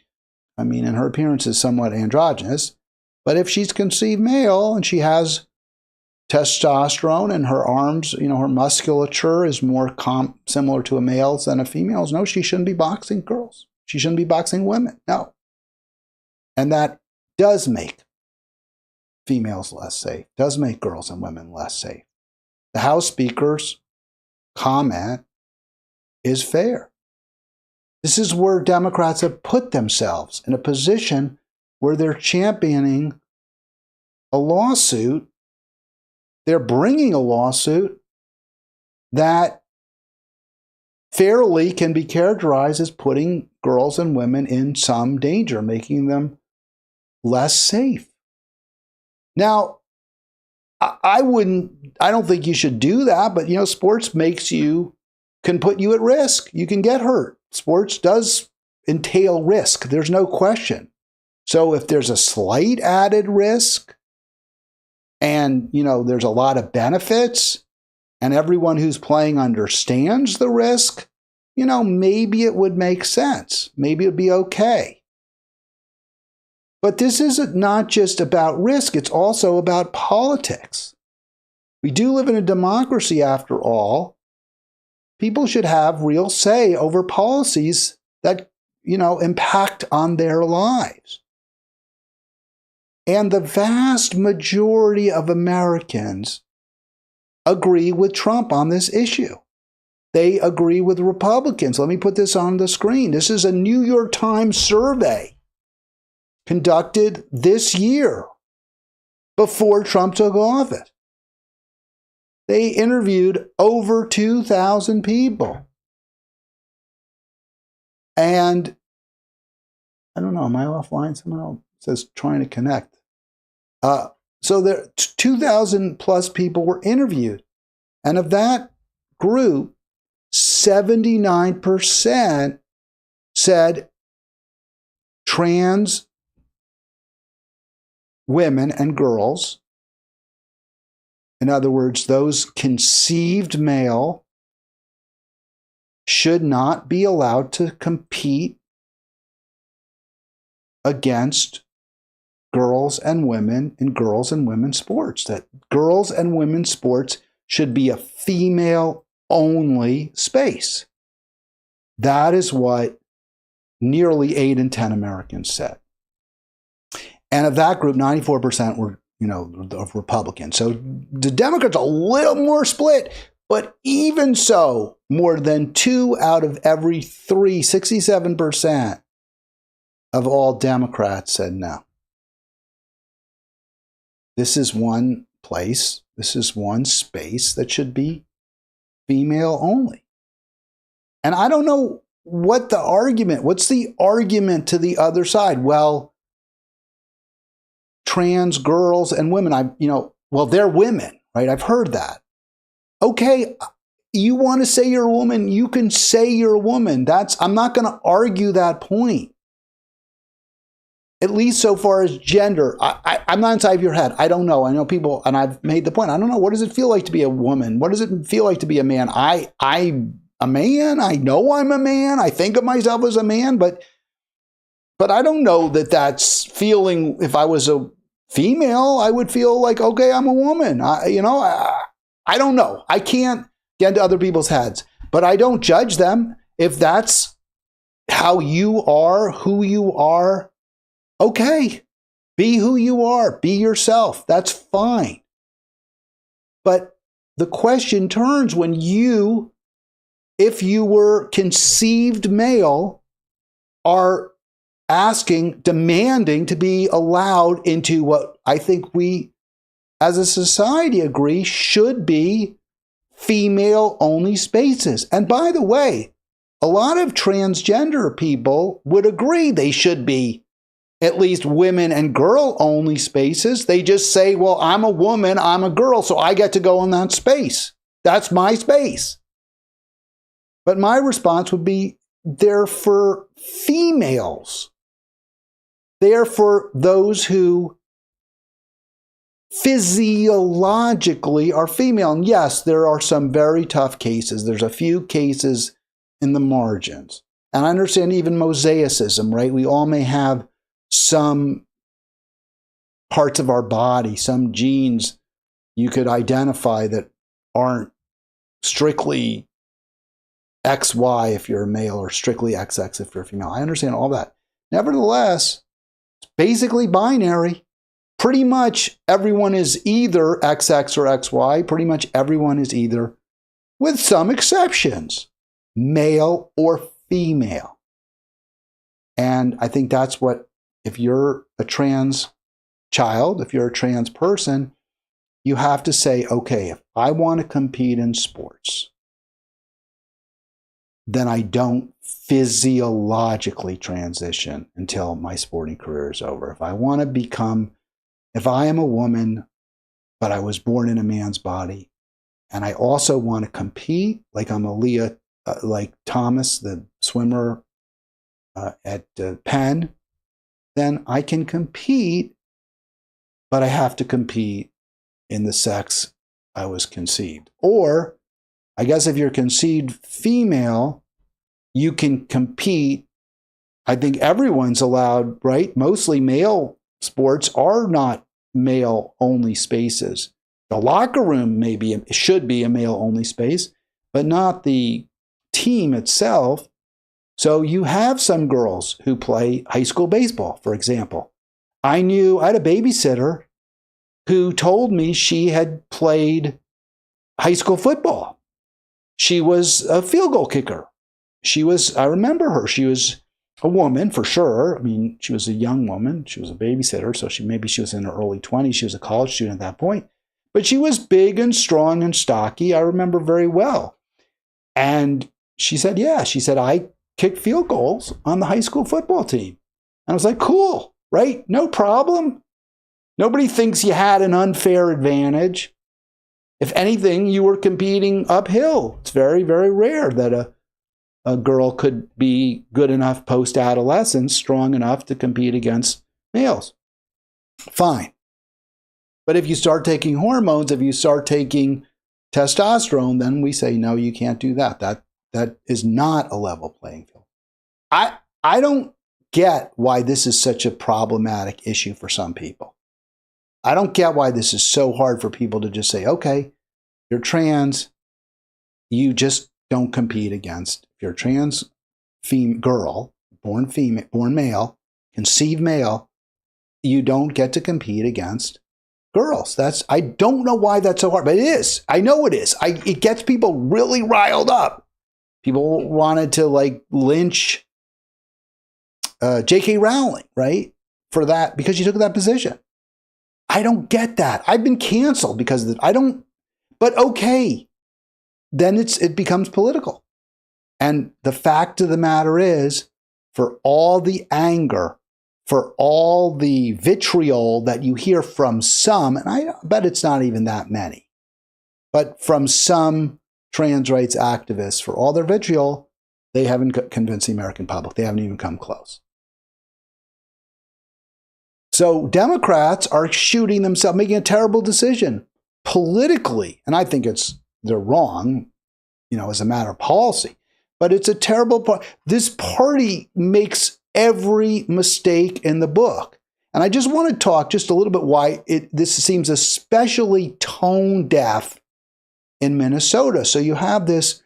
her appearance is somewhat androgynous, But if she's conceived male and she has testosterone and her arms, her musculature is more similar to a male's than a female's, no, she shouldn't be boxing girls. She shouldn't be boxing women. No. And that does make females less safe, does make girls and women less safe. The House Speaker's comment is fair. This is where Democrats have put themselves in a position where they're championing a lawsuit. They're bringing a lawsuit that fairly can be characterized as putting girls and women in some danger, making them less safe. Now, I don't think you should do that, but sports can put you at risk. You can get hurt. Sports does entail risk. There's no question. So if there's a slight added risk and, there's a lot of benefits and everyone who's playing understands the risk, maybe it would make sense. Maybe it'd be okay. But this isn't not just about risk. It's also about politics. We do live in a democracy after all. People should have real say over policies that, impact on their lives. And the vast majority of Americans agree with Trump on this issue. They agree with Republicans. Let me put this on the screen. This is a New York Times survey conducted this year before Trump took office. They interviewed over 2,000 people. And I don't know, am I offline somehow? It says trying to connect. So there 2,000 plus people were interviewed. And of that group, 79% said trans women and girls, in other words, those conceived male, should not be allowed to compete against girls and women in girls and women's sports. That girls and women's sports should be a female-only space. That is what nearly 8 in 10 Americans said. And of that group, 94% were, of Republicans. So the Democrats are a little more split, but even so, more than 2 out of every 3, 67% of all Democrats said no. This is one place, this is one space that should be female only. And I don't know what's the argument to the other side? Well, trans girls and women, they're women, right? I've heard that. Okay, you want to say you're a woman, you can say you're a woman. I'm not going to argue that point. At least so far as gender, I'm not inside of your head. I don't know. I know people, and I've made the point. I don't know. What does it feel like to be a woman? What does it feel like to be a man? I'm a man. I know I'm a man. I think of myself as a man, but I don't know that that's feeling. If I was a female, I would feel like, okay, I'm a woman. I don't know. I can't get into other people's heads, but I don't judge them. If that's how you are, who you are, okay, be who you are, be yourself. That's fine. But the question turns when if you were conceived male, are demanding to be allowed into what I think we as a society agree should be female-only spaces. And by the way, a lot of transgender people would agree they should be at least women and girl-only spaces. They just say, well, I'm a woman, I'm a girl, so I get to go in that space. That's my space. But my response would be, they're for females. They're for those who physiologically are female. And yes, there are some very tough cases. There's a few cases in the margins. And I understand even mosaicism, right? We all may have some parts of our body, some genes you could identify that aren't strictly XY if you're a male or strictly XX if you're a female. I understand all that. Nevertheless, it's basically binary. Pretty much everyone is either XX or XY. Pretty much everyone is either, with some exceptions, male or female. And I think that's what, if you're a trans child, if you're a trans person, you have to say, okay, if I want to compete in sports, then I don't physiologically transition until my sporting career is over. If I want to become, if I am a woman, but I was born in a man's body, and I also want to compete, like I'm Aaliyah, like Thomas, the swimmer at Penn, then I can compete, but I have to compete in the sex I was conceived. Or, I guess if you're conceived female, you can compete. I think everyone's allowed, right? Mostly male sports are not male-only spaces. The locker room should be a male-only space, but not the team itself. So you have some girls who play high school baseball, for example. I had a babysitter who told me she had played high school football. She was a field goal kicker. I remember her. She was a woman for sure. I mean, she was a young woman. She was a babysitter, so maybe she was in her early 20s. She was a college student at that point. But she was big and strong and stocky. I remember very well. And she said, I kicked field goals on the high school football team. And I was like, cool, right? No problem. Nobody thinks you had an unfair advantage. If anything, you were competing uphill. It's very, very rare that a girl could be good enough post-adolescence, strong enough to compete against males. Fine. But if you start taking hormones, if you start taking testosterone, then we say, no, you can't do that. That is not a level playing field. I don't get why this is such a problematic issue for some people. I don't get why this is so hard for people to just say, okay, you're trans, you just don't compete against. If you're a trans girl, born male, conceived male, you don't get to compete against girls. I don't know why that's so hard, but it is. I know it is. It gets people really riled up. People wanted to lynch J.K. Rowling, right? For that, because she took that position. I don't get that. I've been canceled because of that. But okay. Then it becomes political. And the fact of the matter is, for all the anger, for all the vitriol that you hear from some, and I bet it's not even that many, but from some trans rights activists, for all their vitriol, they haven't convinced the American public. They haven't even come close. So Democrats are shooting themselves, making a terrible decision politically. And I think they're wrong, as a matter of policy. But it's a terrible part. This party makes every mistake in the book. And I just want to talk just a little bit why this seems especially tone deaf in Minnesota. So you have this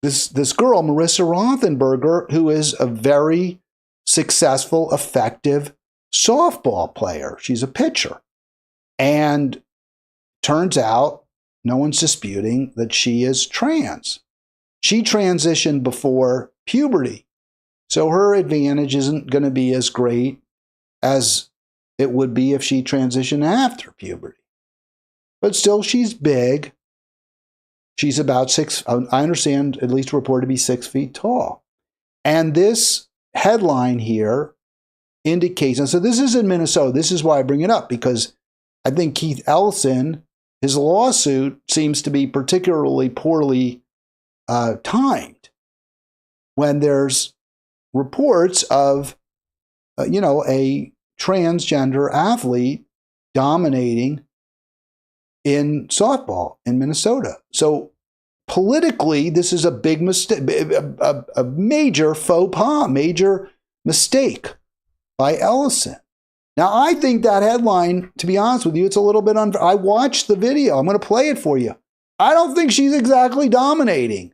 this girl, Marissa Rothenberger, who is a very successful, effective softball player. She's a pitcher. And turns out, no one's disputing that she is trans. She transitioned before puberty. So her advantage isn't going to be as great as it would be if she transitioned after puberty. But still, she's big. She's about I understand, at least reported to be 6 feet tall. And this headline here indicates, and so this is in Minnesota. This is why I bring it up, because I think Keith Ellison, his lawsuit seems to be particularly poorly timed when there's reports of, a transgender athlete dominating in softball in Minnesota. So politically, this is a big mistake, a major faux pas, major mistake by Ellison. Now, I think that headline, to be honest with you, it's a little bit unfair. I watched the video. I'm going to play it for you. I don't think she's exactly dominating.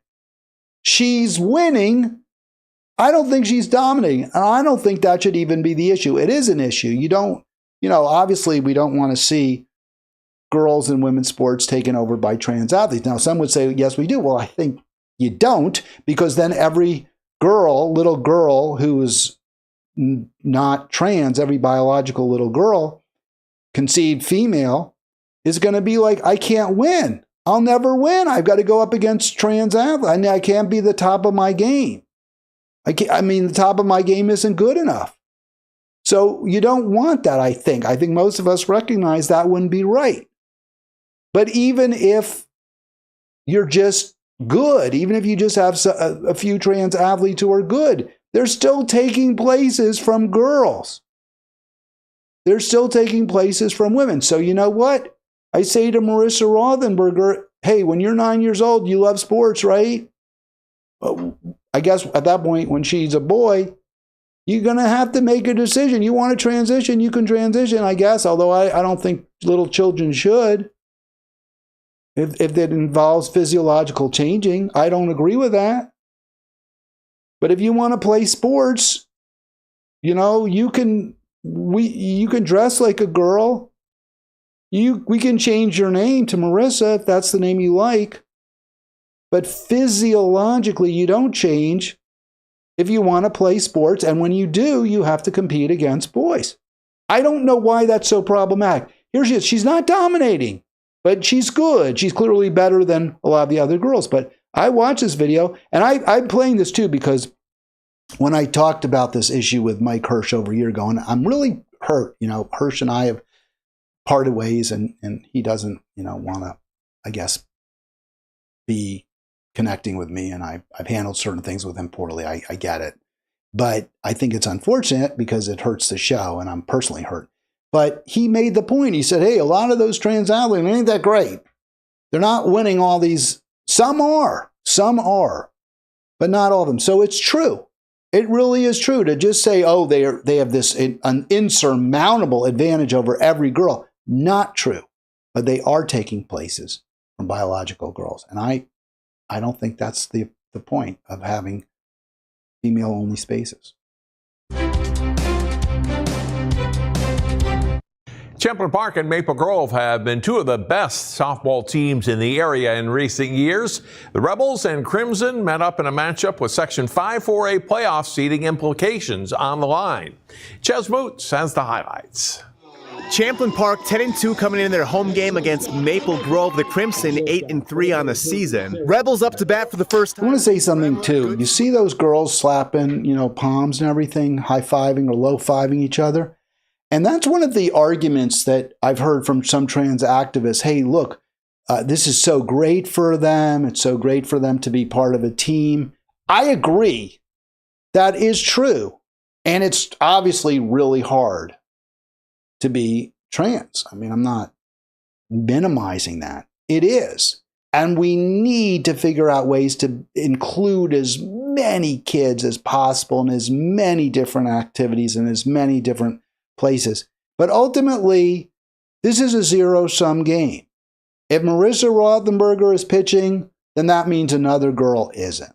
She's winning. I don't think she's dominating. And I don't think that should even be the issue. It is an issue. Obviously we don't want to see girls in women's sports taken over by trans athletes. Now, some would say, yes, we do. Well, I think you don't, because then every little girl who is not trans, every biological little girl conceived female is going to be like, I can't win. I'll never win. I've got to go up against trans athletes. I can't be the top of my game. The top of my game isn't good enough. So you don't want that, I think. I think most of us recognize that wouldn't be right. But even if you're just good, even if you just have a few trans athletes who are good, they're still taking places from girls. They're still taking places from women. So you know what? I say to Marissa Rothenberger, hey, when you're 9 years old, you love sports, right? I guess at that point, when she's a boy, you're going to have to make a decision. You want to transition, you can transition, I guess, although I don't think little children should. If it involves physiological changing, I don't agree with that. But if you want to play sports, you can dress like a girl. We can change your name to Marissa if that's the name you like. But physiologically, you don't change if you want to play sports. And when you do, you have to compete against boys. I don't know why that's so problematic. Here she is. She's not dominating, but she's good. She's clearly better than a lot of the other girls. But I watched this video, and I'm playing this too because when I talked about this issue with Mike Hirsch over a year ago, and I'm really hurt. Hirsch and I have parted ways, and he doesn't, want to, I guess, be connecting with me, and I've handled certain things with him poorly. I get it. But I think it's unfortunate because it hurts the show, and I'm personally hurt. But he made the point. He said, hey, a lot of those trans athletes ain't that great. They're not winning all these. Some are, but not all of them. So it's true. It really is true to just say, oh, they have this an insurmountable advantage over every girl. Not true. But they are taking places from biological girls. And I don't think that's the point of having female-only spaces. Champlin Park and Maple Grove have been two of the best softball teams in the area in recent years. The Rebels and Crimson met up in a matchup with Section 5-4A playoff seeding implications on the line. Ches Moots has the highlights. Champlin Park 10-2 coming in their home game against Maple Grove. The Crimson 8-3 on the season. Rebels up to bat for the first time. I want to say something too. You see those girls slapping, palms and everything, high-fiving or low-fiving each other. And that's one of the arguments that I've heard from some trans activists. Hey, look, this is so great for them. It's so great for them to be part of a team. I agree. That is true. And it's obviously really hard to be trans. I'm not minimizing that. It is. And we need to figure out ways to include as many kids as possible in as many different activities and as many different places. But ultimately, this is a zero-sum game. If Marissa Rothenberger is pitching, then that means another girl isn't.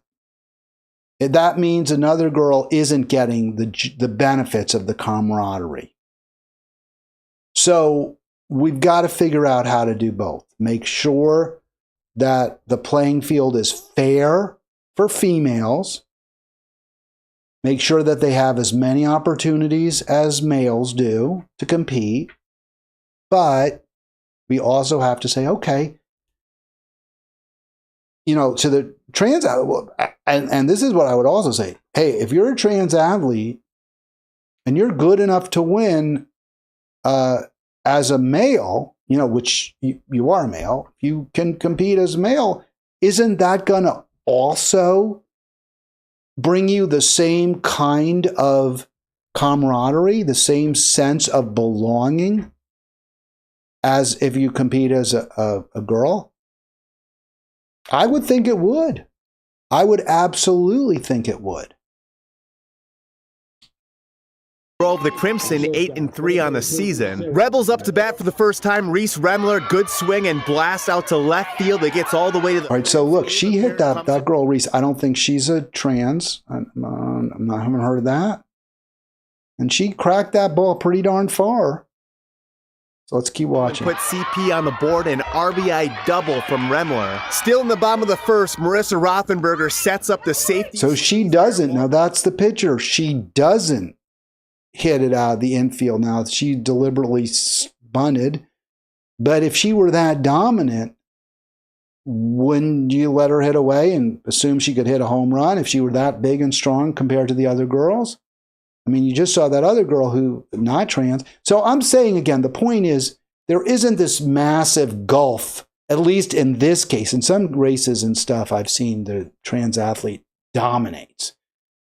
That means another girl isn't getting the benefits of the camaraderie. So we've got to figure out how to do both. Make sure that the playing field is fair for females. Make sure that they have as many opportunities as males do to compete. But we also have to say, okay, to the trans athlete, and this is what I would also say. Hey, if you're a trans athlete and you're good enough to win as a male, which you are a male, you can compete as a male, isn't that going to also bring you the same kind of camaraderie, the same sense of belonging as if you compete as a girl? I would think it would. I would absolutely think it would. Grove, the Crimson 8-3 on the season. Rebels up to bat for the first time. Reese Remler, good swing and blast out to left field. It gets all the way to the... All right, so look, she hit that girl, Reese. I don't think she's a trans. I haven't heard of that. And she cracked that ball pretty darn far. So let's keep watching. Put CP on the board, an RBI double from Remler. Still in the bottom of the first, Marissa Rothenberger sets up the safety. So she doesn't. Now that's the pitcher. She doesn't hit it out of the infield. Now she deliberately bunted. But if she were that dominant, wouldn't you let her hit away and assume she could hit a home run if she were that big and strong compared to the other girls? I mean, you just saw that other girl who not trans. So I'm saying again, the point is there isn't this massive gulf, at least in this case. In some races and stuff I've seen, the trans athlete dominates.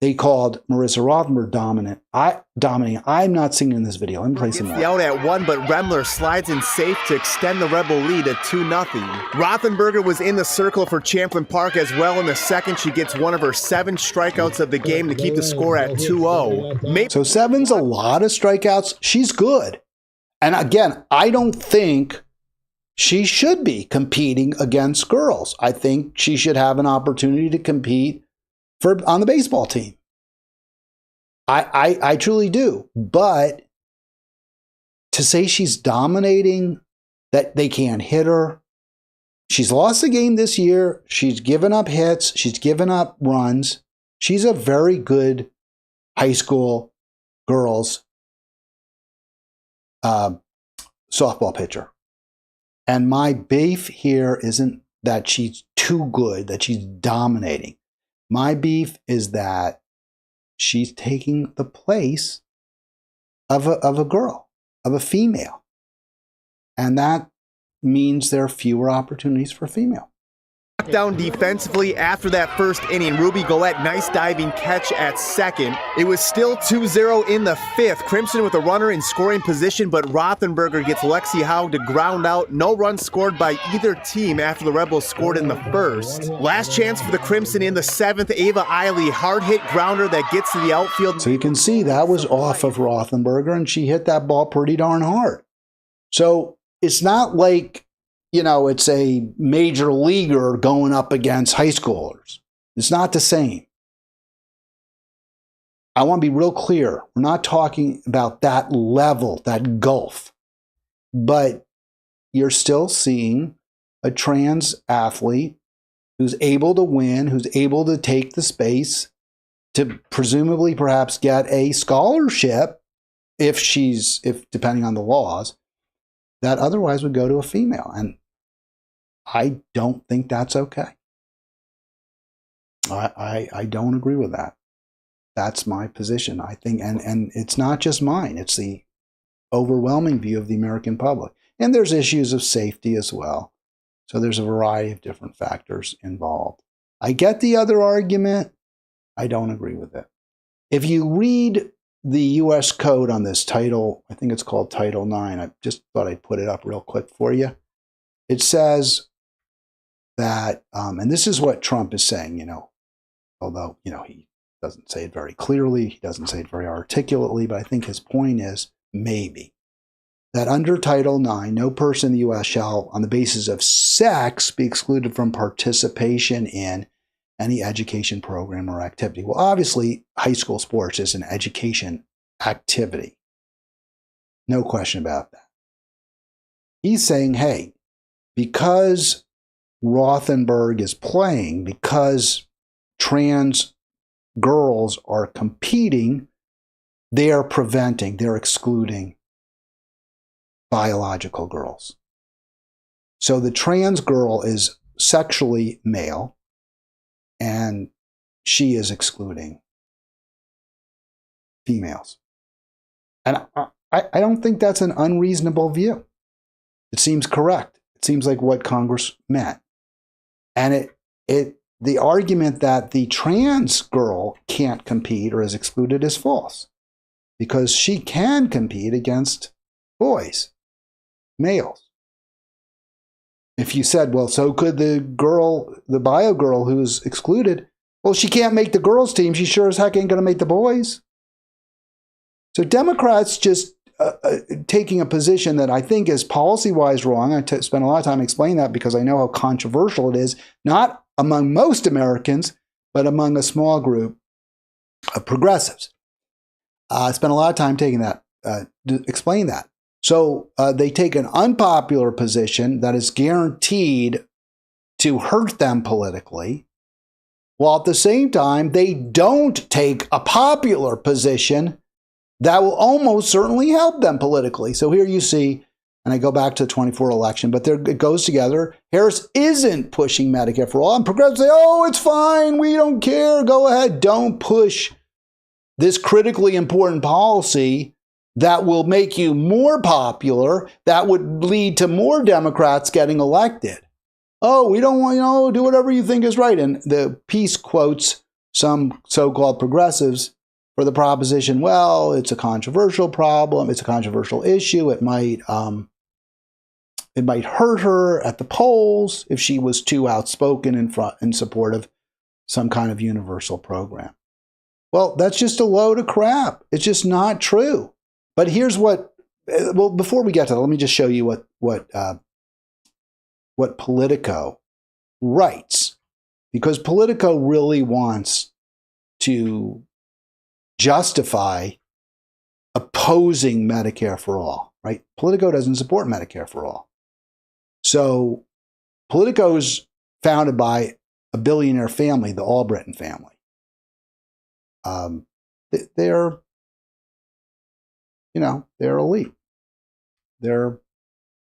They called Marissa Rothenberg dominating. I'm not seeing in this video. I'm placing that. The out at 1, but Remler slides in safe to extend the Rebel lead at 2-0. Rothenberger was in the circle for Champlin Park as well in the second. She gets one of her 7 strikeouts of the game to keep the score at 2-0. So 7's a lot of strikeouts. She's good. And again, I don't think she should be competing against girls. I think she should have an opportunity to compete on the baseball team. I truly do. But to say she's dominating, that they can't hit her. She's lost the game this year. She's given up hits. She's given up runs. She's a very good high school girls softball pitcher. And my beef here isn't that she's too good, that she's dominating. My beef is that she's taking the place of a girl, of a female. And that means there are fewer opportunities for female. Down defensively after that first inning. Ruby Goette, nice diving catch at second. It was still 2-0 in the 5th. Crimson with a runner in scoring position, but Rothenberger gets Lexi Haug to ground out. No runs scored by either team after the Rebels scored in the 1st. Last chance for the Crimson in the 7th. Ava Eiley, hard hit grounder that gets to the outfield. So you can see that was off of Rothenberger, and she hit that ball pretty darn hard. So it's not like, you know, it's a major leaguer going up against high schoolers. It's not the same. I want to be real clear. We're not talking about that level, that gulf. But you're still seeing a trans athlete who's able to win, who's able to take the space to presumably perhaps get a scholarship if depending on the laws, that otherwise would go to a female. And I don't think that's okay. I don't agree with that. That's my position. I think, and it's not just mine, it's the overwhelming view of the American public. And there's issues of safety as well. So there's a variety of different factors involved. I get the other argument. I don't agree with it. If you read the U.S. code on this title, I think it's called Title 9. I just thought I'd put it up real quick for you. It says that, and this is what Trump is saying, although, he doesn't say it very clearly, he doesn't say it very articulately, but I think his point is maybe that under Title 9, no person in the U.S. shall, on the basis of sex, be excluded from participation in any education program or activity. Well, obviously, high school sports is an education activity. No question about that. He's saying, hey, because Rothenberg is playing, because trans girls are competing, they're excluding biological girls. So the trans girl is sexually male, and she is excluding females. And I don't think that's an unreasonable view. It seems correct. It seems like what Congress meant. And the argument that the trans girl can't compete or is excluded is false, because she can compete against boys, males. If you said, well, so could the bio girl who's excluded, well, she can't make the girls' team. She sure as heck ain't going to make the boys. So Democrats just taking a position that I think is policy-wise wrong. I spent a lot of time explaining that because I know how controversial it is, not among most Americans, but among a small group of progressives. I spent a lot of time taking that, to explain that. So they take an unpopular position that is guaranteed to hurt them politically, while at the same time, they don't take a popular position that will almost certainly help them politically. So here you see, and I go back to the 24 election, but there it goes together. Harris isn't pushing Medicare for all. And progressives say, oh, it's fine. We don't care. Go ahead. Don't push this critically important policy that will make you more popular, that would lead to more Democrats getting elected. Oh, we don't want, do whatever you think is right. And the piece quotes some so-called progressives for the proposition, well, it's a controversial problem, it's a controversial issue, it might hurt her at the polls if she was too outspoken in support of some kind of universal program. Well, that's just a load of crap. It's just not true. But here's what, well, before we get to that, let me just show you what Politico writes, because Politico really wants to justify opposing Medicare for all, right? Politico doesn't support Medicare for all. So Politico is founded by a billionaire family, the Albritton family. They're elite. They're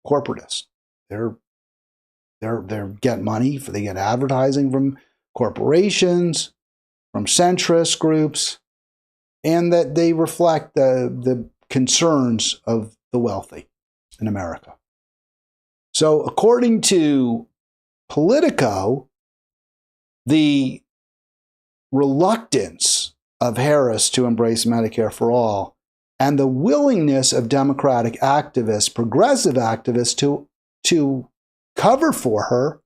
corporatists. They get money, they get advertising from corporations, from centrist groups, and that they reflect the concerns of the wealthy in America. So according to Politico, the reluctance of Harris to embrace Medicare for all and the willingness of Democratic activists, progressive activists, to cover for her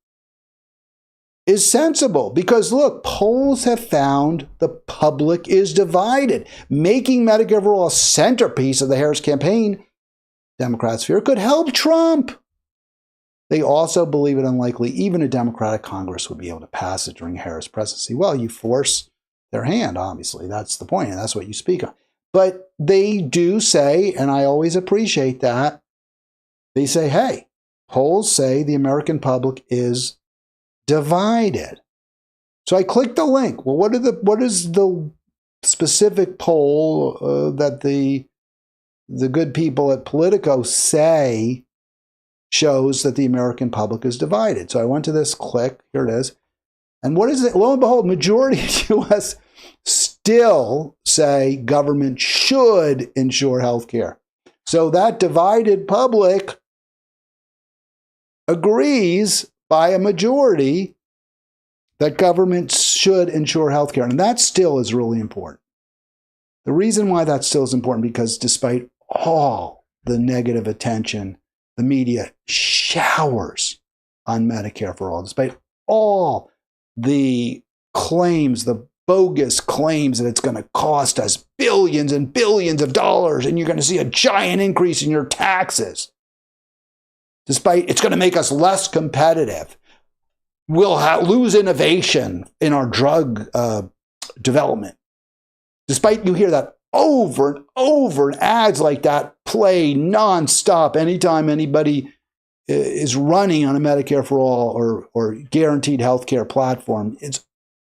is sensible, because look, polls have found the public is divided. Making Medicare for all a centerpiece of the Harris campaign, Democrats fear, could help Trump. They also believe it unlikely even a Democratic Congress would be able to pass it during Harris' presidency. Well, you force their hand, obviously. That's the point, and that's what you speak on. But they do say, and I always appreciate that, they say, hey, polls say the American public is divided. So I clicked the link. Well, what is the specific poll that the good people at Politico say shows that the American public is divided? So I went to this click. Here it is. And what is it? Lo and behold, majority of U.S. still say government should ensure health care. So that divided public agrees by a majority that government should ensure health care. And that still is really important. The reason why that still is important, because despite all the negative attention the media showers on Medicare for all, despite all the claims, the bogus claims that it's going to cost us billions and billions of dollars and you're going to see a giant increase in your taxes, despite it's going to make us less competitive, we'll lose innovation in our drug development. Despite you hear that over and over, and ads like that play nonstop anytime anybody is running on a Medicare for all or guaranteed health care platform.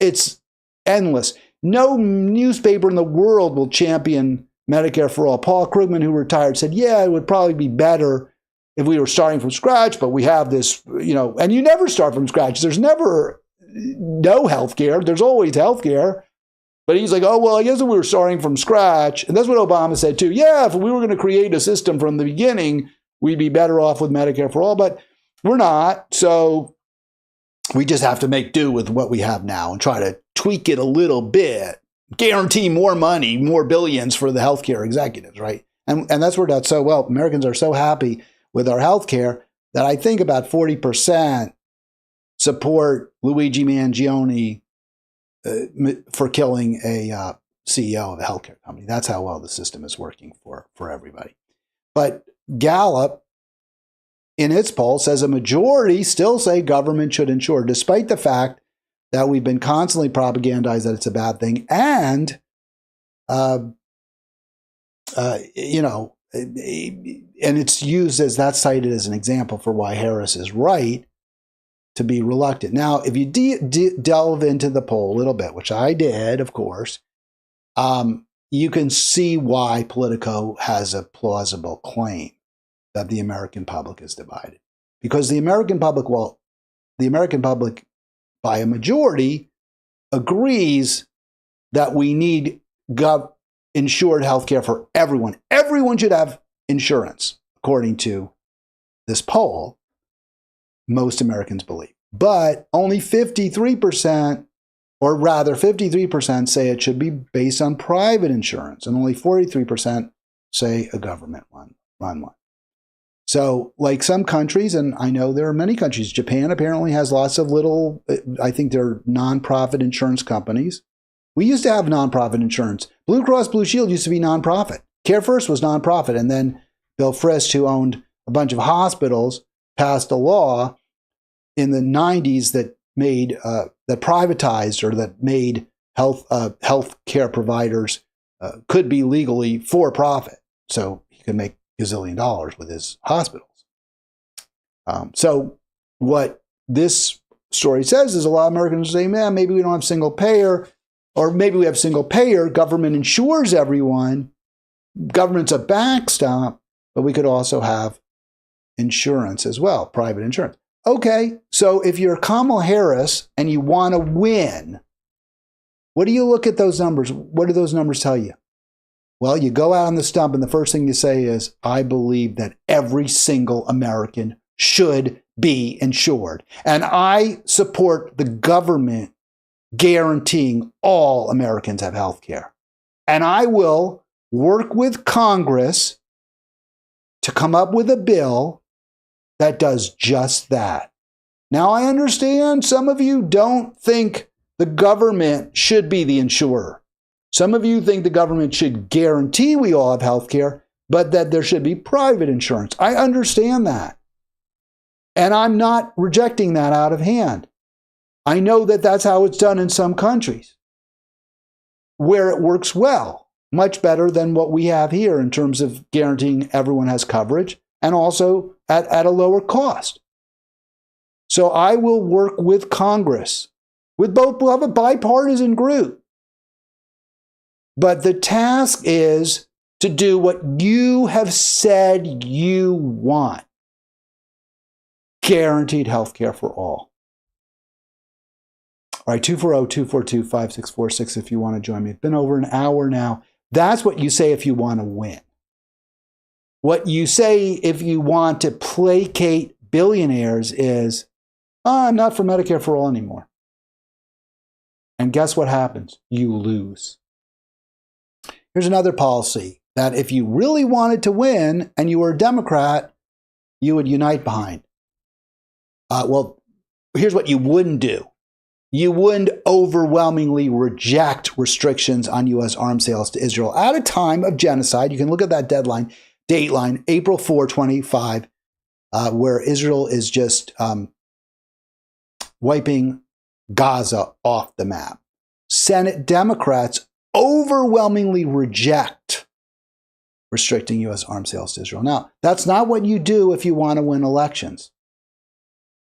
It's endless. No newspaper in the world will champion Medicare for all. Paul Krugman, who retired, said, yeah, it would probably be better if we were starting from scratch, but we have this, and you never start from scratch. There's never no health care. There's always health care. But he's like, oh, well, I guess if we were starting from scratch, and that's what Obama said too. Yeah, if we were going to create a system from the beginning, we'd be better off with Medicare for all, but we're not. So we just have to make do with what we have now and try to tweak it a little bit, guarantee more money, more billions for the healthcare executives, right? And that's where that's so well. Americans are so happy with our healthcare that I think about 40% support Luigi Mangione for killing a CEO of a healthcare company. That's how well the system is working for everybody. But Gallup, in its poll, says a majority still say government should insure, despite the fact that we've been constantly propagandized that it's a bad thing. And, and it's used as that's cited as an example for why Harris is right to be reluctant. Now, if you delve into the poll a little bit, which I did, of course, you can see why Politico has a plausible claim that the American public is divided. Because the American public, by a majority, agrees that we need insured health care for everyone. Everyone should have insurance, according to this poll. Most Americans believe. But only 53%, or rather 53% say it should be based on private insurance, and only 43% say a government run one. So, like some countries, and I know there are many countries, Japan apparently has lots of little, I think they're nonprofit insurance companies. We used to have nonprofit insurance. Blue Cross Blue Shield used to be nonprofit. Care First was nonprofit. And then Bill Frist, who owned a bunch of hospitals, passed a law in the 90s that made, that privatized or that made health care providers could be legally for profit. So he could make gazillion dollars with his hospitals. So what this story says is a lot of Americans say, man, maybe we don't have single payer, or maybe we have single payer, government insures everyone, government's a backstop, but we could also have insurance as well, private insurance. Okay, so if you're Kamala Harris and you want to win, what do you look at those numbers? What do those numbers tell you? Well, you go out on the stump and the first thing you say is, I believe that every single American should be insured. And I support the government guaranteeing all Americans have health care. And I will work with Congress to come up with a bill that does just that. Now, I understand some of you don't think the government should be the insurer. Some of you think the government should guarantee we all have health care, but that there should be private insurance. I understand that. And I'm not rejecting that out of hand. I know that that's how it's done in some countries where it works well, much better than what we have here in terms of guaranteeing everyone has coverage and also at a lower cost. So I will work with Congress, with both, we'll have a bipartisan group. But the task is to do what you have said you want. Guaranteed health care for all. All right, 240-242-5646 if you want to join me. It's been over an hour now. That's what you say if you want to win. What you say if you want to placate billionaires is, I'm not for Medicare for all anymore. And guess what happens? You lose. Here's another policy that if you really wanted to win and you were a Democrat, you would unite behind. Well, here's what you wouldn't do. You wouldn't overwhelmingly reject restrictions on U.S. arms sales to Israel at a time of genocide. You can look at that dateline, April 4, 25, where Israel is just wiping Gaza off the map. Senate Democrats overwhelmingly reject restricting U.S. arms sales to Israel. Now, that's not what you do if you want to win elections,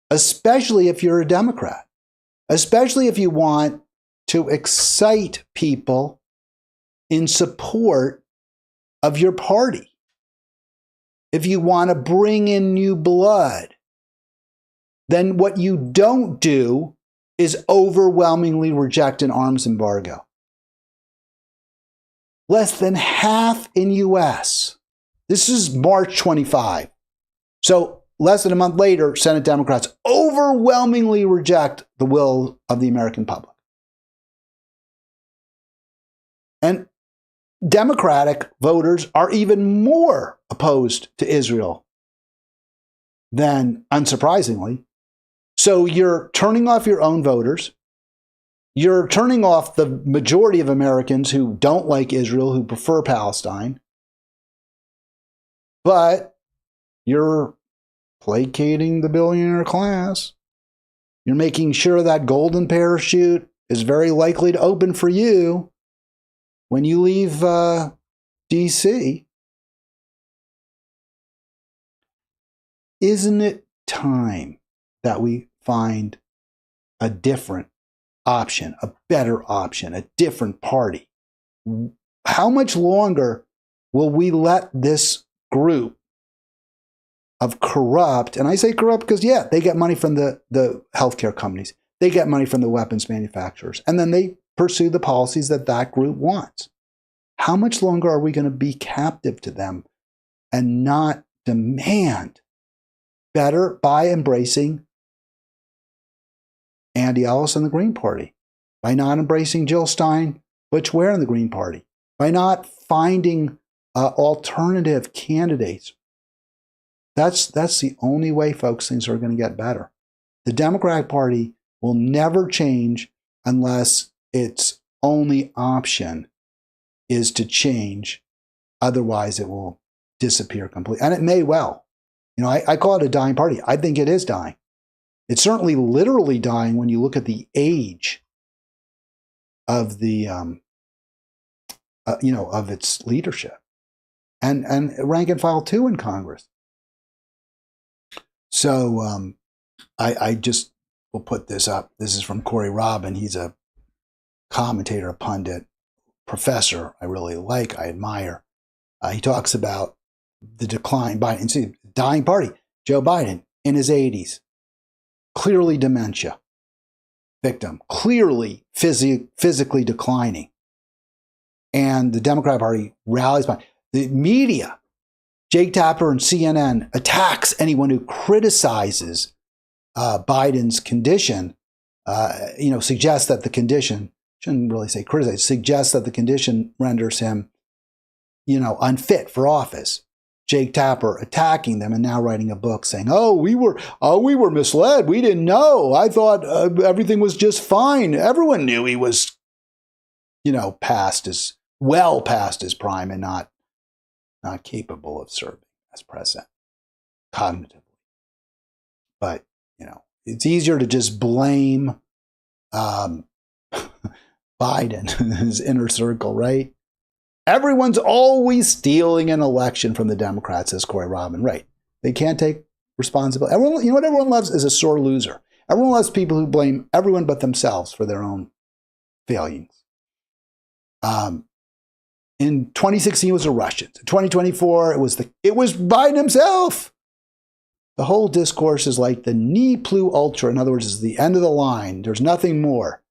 especially if you're a Democrat. Especially if you want to excite people in support of your party. If you want to bring in new blood, then what you don't do is overwhelmingly reject an arms embargo. Less than half in U.S. This is March 25. So less than a month later, Senate Democrats overwhelmingly reject the will of the American public. And Democratic voters are even more opposed to Israel than, unsurprisingly. So you're turning off your own voters. you're turning off the majority of Americans who don't like Israel, who prefer Palestine, but you're placating the billionaire class. You're making sure that golden parachute is very likely to open for you when you leave D.C. Isn't it time that we find a different option, a better option, a different party? How much longer will we let this group of corrupt, and I say corrupt because, yeah, they get money from the healthcare companies. They get money from the weapons manufacturers. And then they pursue the policies that that group wants. How much longer are we going to be captive to them and not demand better by embracing Andy Ellis and the Green Party, by not embracing Jill Stein, Butch Ware and the Green Party, by not finding alternative candidates? That's the only way, folks, things are going to get better. The Democratic Party will never change unless its only option is to change. Otherwise, it will disappear completely. And it may well. You know, I call it a dying party. I think it is dying. It's certainly literally dying when you look at the age of the, of its leadership, and rank and file too in Congress. So I just will put this up. This is from Corey Robin. He's a commentator, a pundit, professor I really like, I admire. He talks about the decline, Biden, see, dying party, Joe Biden in his 80s, clearly dementia victim, clearly physically declining. And the Democratic Party rallies behind. The media, Jake Tapper and CNN, attacks anyone who criticizes Biden's condition, suggests that the condition, shouldn't really say criticize, suggests that the condition renders him, unfit for office. Jake Tapper attacking them and now writing a book saying, we were misled. We didn't know. I thought everything was just fine. Everyone knew he was, past his prime and not capable of serving as president cognitively. But, it's easier to just blame Biden and his inner circle, right? Everyone's always stealing an election from the Democrats, says Corey Robin. Right. They can't take responsibility. Everyone, what everyone loves is a sore loser. Everyone loves people who blame everyone but themselves for their own failings. In 2016, it was the Russians. In 2024, it was Biden himself. The whole discourse is like the ne plus ultra. In other words, it's the end of the line. There's nothing more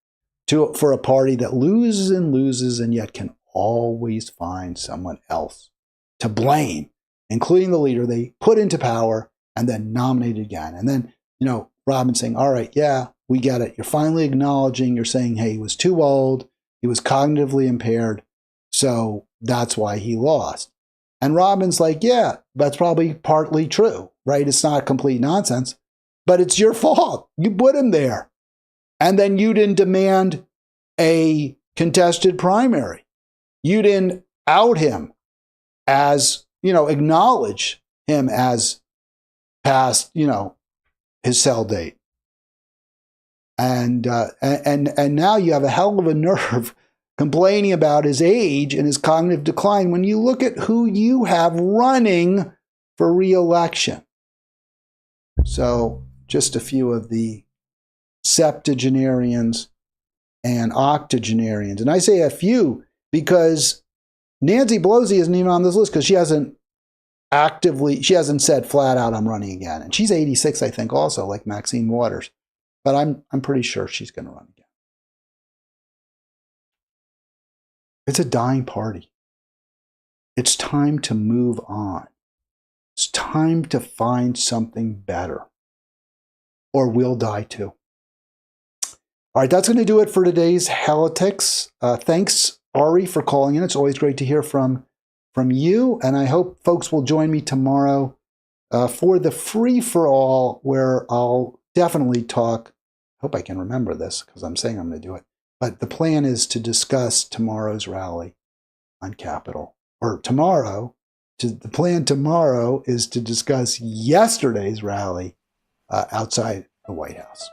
for a party that loses and yet can always find someone else to blame, including the leader they put into power and then nominated again. And then, Robin saying, all right, yeah, we get it. You're finally acknowledging, you're saying, hey, he was too old. He was cognitively impaired. So that's why he lost. And Robin's like, yeah, that's probably partly true, right? It's not complete nonsense, but it's your fault. You put him there. And then you didn't demand a contested primary. You didn't out him as, acknowledge him as past, his sell date. And now you have a hell of a nerve complaining about his age and his cognitive decline when you look at who you have running for re-election. So just a few of the septuagenarians and octogenarians. And I say a few because Nancy Pelosi isn't even on this list because she hasn't said flat out, I'm running again. And she's 86, I think, also, like Maxine Waters. But I'm pretty sure she's going to run again. It's a dying party. It's time to move on. It's time to find something better. Or we'll die too. All right, that's going to do it for today's Halitics. Thanks, Ari, for calling in. It's always great to hear from you. And I hope folks will join me tomorrow for the free-for-all, where I'll definitely talk. I hope I can remember this because I'm saying I'm going to do it. But the plan is to discuss tomorrow's rally on Capitol. Or tomorrow, the plan tomorrow is to discuss yesterday's rally outside the White House.